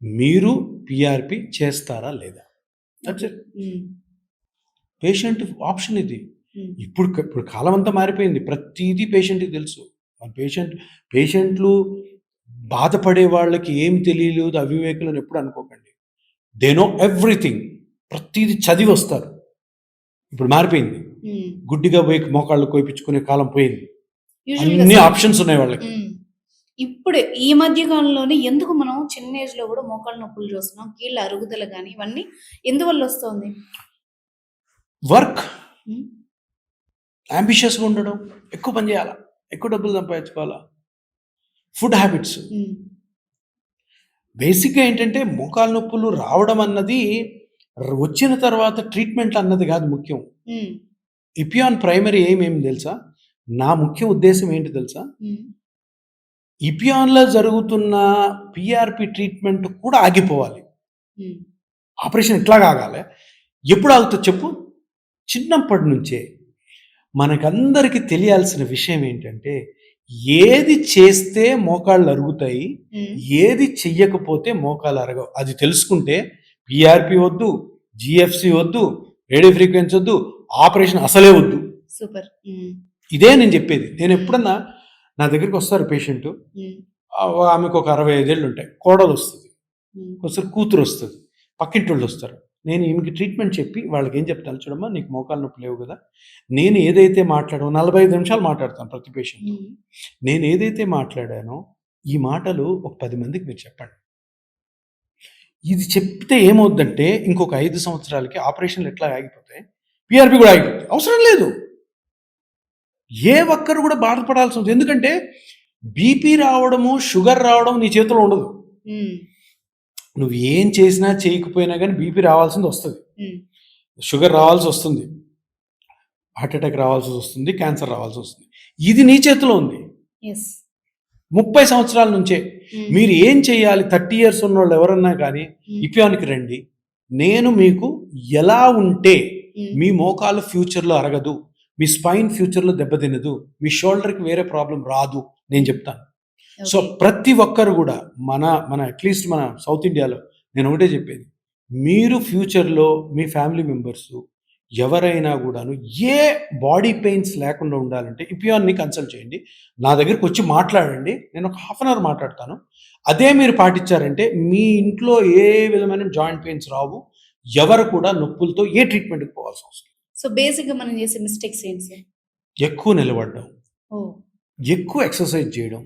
మీరు పిఆర్పి చేస్తారా లేదా? That's it. పేషెంట్ ఆప్షన్ ఇది. ఇప్పుడు కాలం అంతా మారిపోయింది. ప్రతిదీ పేషెంట్కి తెలుసు. మన పేషెంట్లు బాధపడే వాళ్ళకి ఏం తెలియలేదు, అవివేకులను ఎప్పుడు అనుకోకండి. They know everything. ప్రతిదీ చదివి వస్తారు. ఇప్పుడు మారిపోయింది. గుడ్డిగా పోయి మోకాళ్ళు కోయించుకునే కాలం పోయింది. అన్ని ఆప్షన్స్ ఉన్నాయి వాళ్ళకి. ఇప్పుడు ఈ మధ్య కాలంలోనే ఎందుకు మనం చిన్న ఏజ్ లో కూడా మోకాళ్ళ నొప్పులు చూస్తున్నాం, కీళ్ళ అరుగుదల కానీ ఇవన్నీ ఎందువల్ల వస్తుంది? వర్క్, అంబిషియస్గా ఉండడం, ఎక్కువ పని చేయాలా, ఎక్కువ డబ్బులు సంపాదించుకోవాలా, ఫుడ్ హ్యాబిట్స్. బేసిక్గా ఏంటంటే మోకాళ్ళ నొప్పులు రావడం అన్నది వచ్చిన తర్వాత ట్రీట్మెంట్ అన్నది కాదు ముఖ్యం. ఇపియాన్ ప్రైమరీ ఏమేమి తెలుసా? నా ముఖ్య ఉద్దేశం ఏంటి తెలుసా? ఇపియాన్లో జరుగుతున్న పిఆర్పి ట్రీట్మెంట్ కూడా ఆగిపోవాలి. ఆపరేషన్ ఎట్లా కాగాలి? ఎప్పుడు ఆగుతుంది చెప్పు? చిన్నప్పటి నుంచే. మనకందరికీ తెలియాల్సిన విషయం ఏంటంటే ఏది చేస్తే మోకాళ్ళు అరుగుతాయి, ఏది చెయ్యకపోతే మోకాళ్ళు అరగవు. అది తెలుసుకుంటే పిఆర్పి వద్దు, జిఎఫ్సి వద్దు, రేడియో ఫ్రీక్వెన్సీ వద్దు, ఆపరేషన్ అసలే వద్దు. సూపర్. ఇదే నేను చెప్పేది. నేను ఎప్పుడన్నా నా దగ్గరికి వస్తారు పేషెంట్, ఆమెకు ఒక 65 ఏళ్ళు ఉంటాయి, కోడలు వస్తుంది, ఒకసారి కూతురు వస్తుంది, పక్కింటి వాళ్ళు వస్తారు. నేను ఈమెకి ట్రీట్మెంట్ చెప్పి వాళ్ళకి ఏం చెప్తాను, చూడమ్మా నీకు మోకాలు నొప్పి లేవు కదా, నేను ఏదైతే మాట్లాడానో 45 నిమిషాలు మాట్లాడతాను ప్రతి పేషెంట్. నేను ఏదైతే మాట్లాడానో ఈ మాటలు ఒక 10 మందికి మీరు చెప్పండి. ఇది చెప్తే ఏమవుద్దంటే ఇంకొక 5 సంవత్సరాలకి ఆపరేషన్లు ఎట్లా ఆగిపోతాయి, పిఆర్పి కూడా ఆగిపోతాయి. అవసరం లేదు. ఏ ఒక్కరు కూడా బాధపడాల్సి ఉంటుంది. ఎందుకంటే బీపీ రావడము, షుగర్ రావడం నీ చేతిలో ఉండదు. నువ్వు ఏం చేసినా చేయకపోయినా కానీ బీపీ రావాల్సింది వస్తుంది, షుగర్ రావాల్సి వస్తుంది, హార్ట్ అటాక్ రావాల్సి వస్తుంది, క్యాన్సర్ రావాల్సి వస్తుంది. ఇది నీ చేతిలో ఉంది. 30 సంవత్సరాల నుంచే మీరు ఏం చేయాలి? 30 years ఉన్న వాళ్ళు ఎవరన్నా కానీ ఇపియాన్కి రండి. నేను మీకు ఎలా ఉంటే మీ మోకాలు ఫ్యూచర్లో అరగదు, మీ స్పైన్ ఫ్యూచర్లో దెబ్బతినదు, మీ షోల్డర్కి వేరే ప్రాబ్లం రాదు నేను చెప్తాను. సో ప్రతి ఒక్కరు కూడా మన అట్లీస్ట్ మన సౌత్ ఇండియాలో నేను ఒకటే చెప్పేది, మీరు ఫ్యూచర్లో మీ ఫ్యామిలీ మెంబర్స్ ఎవరైనా కూడాను ఏ బాడీ పెయిన్స్ లేకుండా ఉండాలంటే ఇపియాన్ని కన్సల్ట్ చేయండి. నా దగ్గరికి వచ్చి మాట్లాడండి. నేను ఒక 1/2 hour మాట్లాడతాను. అదే మీరు పాటించారంటే మీ ఇంట్లో ఏ విధమైన జాయింట్ పెయిన్స్ రావు. ఎవరు కూడా నొప్పులతో ఏ ట్రీట్మెంట్కి పోవాల్సిన అవసరం. సో బేసిక్గా మనం చేసే మిస్టేక్స్ ఏంటి సార్? ఎక్కువ నిలబడడం, ఎక్కువ ఎక్సర్సైజ్ చేయడం,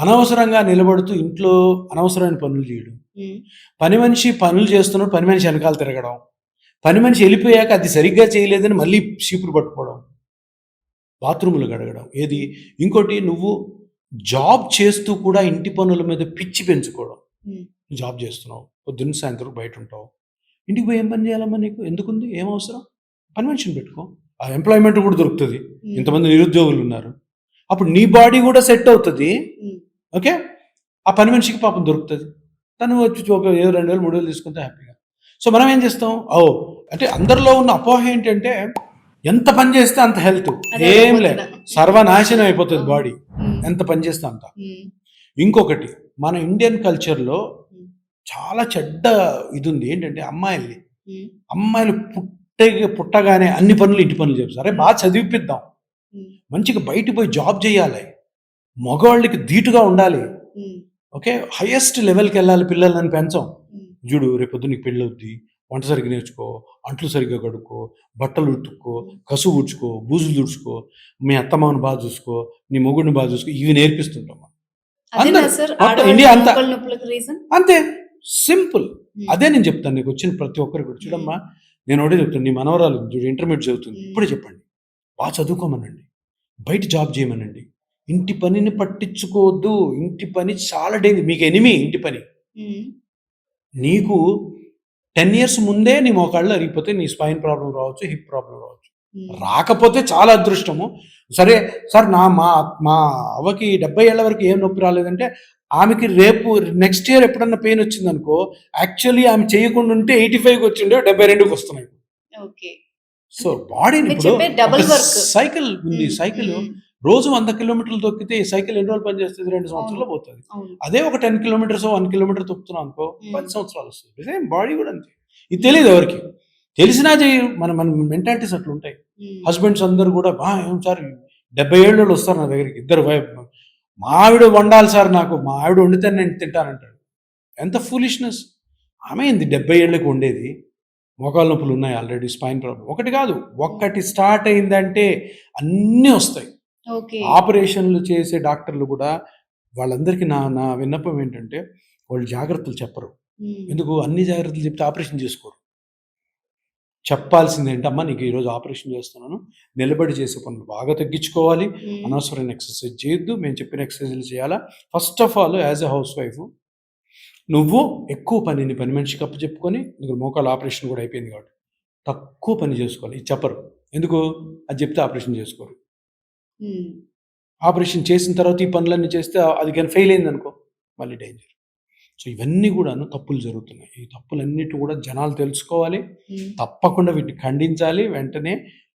అనవసరంగా నిలబడుతూ ఇంట్లో అనవసరమైన పనులు చేయడం, పని మనిషి పనులు చేస్తున్నప్పుడు పని మనిషి వెనకాల తిరగడం, పని మనిషి వెళ్ళిపోయాక అది సరిగ్గా చేయలేదని మళ్ళీ చీపురు పట్టుకోవడం, బాత్రూములు గడగడం. ఏది ఇంకోటి, నువ్వు జాబ్ చేస్తూ కూడా ఇంటి పనుల మీద పిచ్చి పెంచుకోవడం. జాబ్ చేస్తున్నావు, పొద్దున్న సాయంత్రం బయట ఉంటావు, ఇంటికి పోయి ఏం పని చేయాలమ్మా నీకు? ఎందుకుంది? ఏం అవసరం? పని మనిషిని పెట్టుకో, ఆ ఎంప్లాయ్మెంట్ కూడా దొరుకుతుంది. ఇంతమంది నిరుద్యోగులు ఉన్నారు, అప్పుడు నీ బాడీ కూడా సెట్ అవుతుంది. ఓకే, ఆ పని మనిషికి పాపం దొరుకుతుంది, తను వచ్చి ఒక 2,000 3,000 తీసుకుంటే హ్యాపీగా. సో మనం ఏం చేస్తాం? అంటే అందరిలో ఉన్న అపోహ ఏంటంటే ఎంత పని చేస్తే అంత హెల్త్, ఏం లేదు, సర్వనాశనం అయిపోతుంది బాడీ ఎంత పని చేస్తే అంత. ఇంకొకటి, మన ఇండియన్ కల్చర్లో చాలా చెడ్డ ఇది ఉంది ఏంటంటే అమ్మాయిలు పుట్టగానే అన్ని పనులు ఇంటి పనులు చేస్తారు. అరే బాగా చదివిపిద్దాం, మంచిగా బయట పోయి జాబ్ చేయాలి, మగవాళ్ళకి ధీటుగా ఉండాలి, ఓకే హైయెస్ట్ లెవెల్కి వెళ్ళాలి, పిల్లలని పెంచాం. చూడు రేపొద్దు నీకు పెళ్ళి అవుద్ది, వంట సరిగ్గా నేర్చుకో, అంట్లు సరిగ్గా కడుక్కో, బట్టలు ఉతుక్కో, కసు ఊడ్చుకో, బూజులు తుడుచుకో, మీ అత్తమ్మని బాగా చూసుకో, నీ మొగుడిని బాగా చూసుకో, ఇవి నేర్పిస్తుంటాం. ఇండియా అంతా అంతే సింపుల్. అదే నేను చెప్తాను నీకు వచ్చిన ప్రతి ఒక్కరికి కూడా. చూడమ్మా, నేను ఒకటే చెప్తాను, నీ మనవరాలు చూడు ఇంటర్మీడియట్ చదువుతుంది, ఇప్పుడే చెప్పండి, బాగా చదువుకోమనండి, బయట జాబ్ చేయమనండి, ఇంటి పనిని పట్టించుకోవద్దు. ఇంటి పని చాలా డేంజర్, మీకు ఎనిమి ఇంటి పని. నీకు 10 years ముందే నీ మోకాళ్ళు అరిగిపోతే నీ స్పైన్ ప్రాబ్లం రావచ్చు, హిప్ ప్రాబ్లం రావచ్చు. రాకపోతే చాలా అదృష్టము. సరే సార్, మా అవ్వకి 70 ఏళ్ల వరకు ఏం నొప్పి రాలేదంటే ఆమెకి రేపు నెక్స్ట్ ఇయర్ ఎప్పుడన్నా పెయిన్ వచ్చింది అనుకో, యాక్చువల్లీ ఆమె చేయకుండా ఉంటే 85కి వచ్చిండే 72కి వస్తున్నాయి. సో బాడీని ఇప్పుడు సైకిల్ ఉంది. సైకిల్ రోజు 100 కిలోమీటర్లు తొక్కితే ఈ సైకిల్ ఎన్ని రోజులు పనిచేస్తుంది? 2 సంవత్సరాలు పోతుంది. అవును. అదే ఒక 10 కిలోమీటర్స్ 1 కిలోమీటర్ తొక్కుతున్నాం అనుకో 10 ఉమ్. సంవత్సరాలు వస్తుంది. సేమ్ బాడీ కూడా అంతే. ఇది తెలియదు ఎవరికి. తెలిసినా చేయరు. మన మెంటాలిటీస్ అట్లా ఉంటాయి. ఉమ్. హస్బెండ్స్ అందరూ కూడా ఏం సార్ 70 ఏళ్ళు వాళ్ళు వస్తారు నా దగ్గరికి, ఇద్దరు మా ఆవిడ వండాలి సార్, నాకు మా ఆవిడ వండితే నేను తింటానంటాడు. ఎంత ఫూలిష్నెస్. ఆమె ఏంది 70 ఏళ్ళకి వండేది? మోకాళ్ళ నొప్పులు ఉన్నాయి ఆల్రెడీ, స్పైన్ ప్రాబ్లం. ఒకటి కాదు, ఒక్కటి స్టార్ట్ అయిందంటే అన్నీ వస్తాయి. ఓకే. ఆపరేషన్లు చేసే డాక్టర్లు కూడా వాళ్ళందరికీ నా విన్నపం ఏంటంటే వాళ్ళు జాగ్రత్తలు చెప్పరు. ఉమ్. ఎందుకు? అన్ని జాగ్రత్తలు చెప్తే ఆపరేషన్ చేసుకోరు. చెప్పాల్సింది ఏంటమ్మా, నీకు ఈరోజు ఆపరేషన్ చేస్తున్నాను, నిలబడి చేసే పనులు బాగా తగ్గించుకోవాలి, ఉమ్. అనవసరమైన ఎక్సర్సైజ్ చేయొద్దు, మేము చెప్పిన ఎక్సర్సైజ్లు చేయాలా. First of all as a house wife నువ్వు ఎక్కువ పని మనిషికి అప్పు చెప్పుకొని, నీకు మోకాళ్ళ ఆపరేషన్ కూడా అయిపోయింది కాబట్టి తక్కువ పని చేసుకోవాలి. ఇది చెప్పరు. ఎందుకు? అది చెప్తే ఆపరేషన్ చేసుకోరు. ఉమ్. ఆపరేషన్ చేసిన తర్వాత ఈ పనులన్నీ చేస్తే అది కానీ ఫెయిల్ అయింది అనుకో మళ్ళీ డేంజర్. సో ఇవన్నీ కూడాను తప్పులు జరుగుతున్నాయి. ఈ తప్పులన్నిటి కూడా జనాలు తెలుసుకోవాలి. ఉమ్. తప్పకుండా వీటిని ఖండించాలి. వెంటనే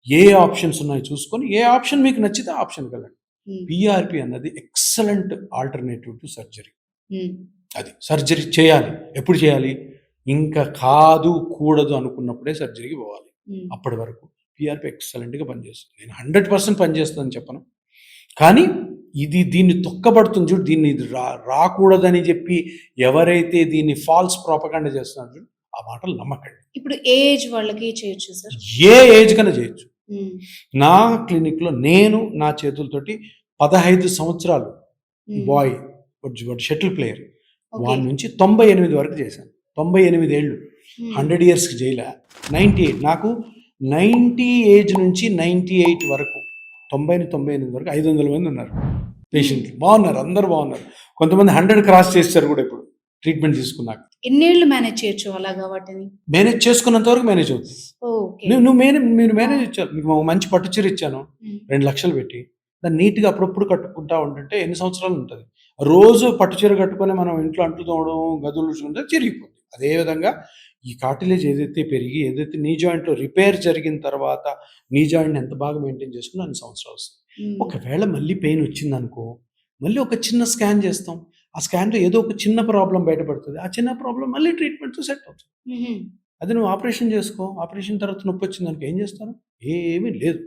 ఏ ఆప్షన్స్ ఉన్నాయో చూసుకొని ఏ ఆప్షన్ మీకు నచ్చితే ఆ ఆప్షన్కి వెళ్ళండి. ఉమ్. పిఆర్పి అన్నది ఎక్సలెంట్ ఆల్టర్నేటివ్ టు సర్జరీ. ఉమ్. అది సర్జరీ చేయాలి. ఎప్పుడు చేయాలి? ఇంకా కాదు కూడదు అనుకున్నప్పుడే సర్జరీకి పోవాలి. ఉమ్. అప్పటి వరకు పిఆర్పి ఎక్సలెంట్గా పనిచేస్తుంది. నేను 100% పనిచేస్తుందని చెప్పను, కానీ దీన్ని తొక్కబడుతుంది చూడు, దీన్ని ఇది రాకూడదని చెప్పి ఎవరైతే దీన్ని ఫాల్స్ ప్రాపగాండా చేస్తున్నారు చూడు, ఆ మాటలు నమ్మకండి. ఇప్పుడు ఏ ఏజ్ వాళ్ళకి చేయొచ్చు సార్? ఏ ఏజ్ కన్నా చేయొచ్చు. ఉమ్. నా క్లినిక్లో నేను నా చేతులతోటి 15 సంవత్సరాలు ఉమ్. బాయ్ వాడు షటిల్ ప్లేయర్, ఓకే. వాడి నుంచి 98 వరకు చేశాను. 98 ఏళ్ళు, ఉమ్. 100 ఇయర్స్కి చేయలే. 98 నాకు 90 ఏజ్ నుంచి 98 వరకు 98 వరకు 500 మంది ఉన్నారు పేషెంట్లు. బాగున్నారు, అందరూ బాగున్నారు. కొంతమంది 100 క్రాస్ చేస్తారు కూడా ఇప్పుడు ట్రీట్మెంట్ తీసుకున్నాక. ఎన్నేళ్ళు మేనేజ్ చేయొచ్చు అలాగా వాటిని? మేనేజ్ చేసుకున్నంత వరకు మేనేజ్ అవుతుంది. ఓకే. మీరు మేనేజ్ ఇచ్చారు. మీకు ఒక మంచి పట్టు చీర ఇచ్చాను ఉమ్. 2 లక్షలు పెట్టి, దాన్ని నీట్గా అప్పుడప్పుడు కట్టుకుంటా ఉంటుంటే ఎన్ని సంవత్సరాలు ఉంటుంది? రోజు పట్టు చీర కట్టుకొని మనం ఇంట్లో అంట్లు తోమడం, గదులు చూసుకుంటే చిరిగిపోతుంది. అదేవిధంగా ఈ కార్టిలేజ్ ఏదైతే పెరిగి, ఏదైతే నీ జాయింట్లో రిపేర్ జరిగిన తర్వాత నీ జాయింట్ని ఎంత బాగా మెయింటైన్ చేసుకుని అన్ని సంవత్సరాలు వస్తుంది. ఉమ్. ఒకవేళ మళ్ళీ పెయిన్ వచ్చిందనుకో, మళ్ళీ ఒక చిన్న స్కాన్ చేస్తాం. ఆ స్కాన్లో ఏదో ఒక చిన్న ప్రాబ్లం బయటపడుతుంది. ఆ చిన్న ప్రాబ్లం మళ్ళీ ట్రీట్మెంట్తో సెట్ అవుతుంది. ఉహుం. అది నువ్వు ఆపరేషన్ చేసుకో, ఆపరేషన్ తర్వాత నొప్పి వచ్చిందనుకో ఏం చేస్తారు? ఏమీ లేదు.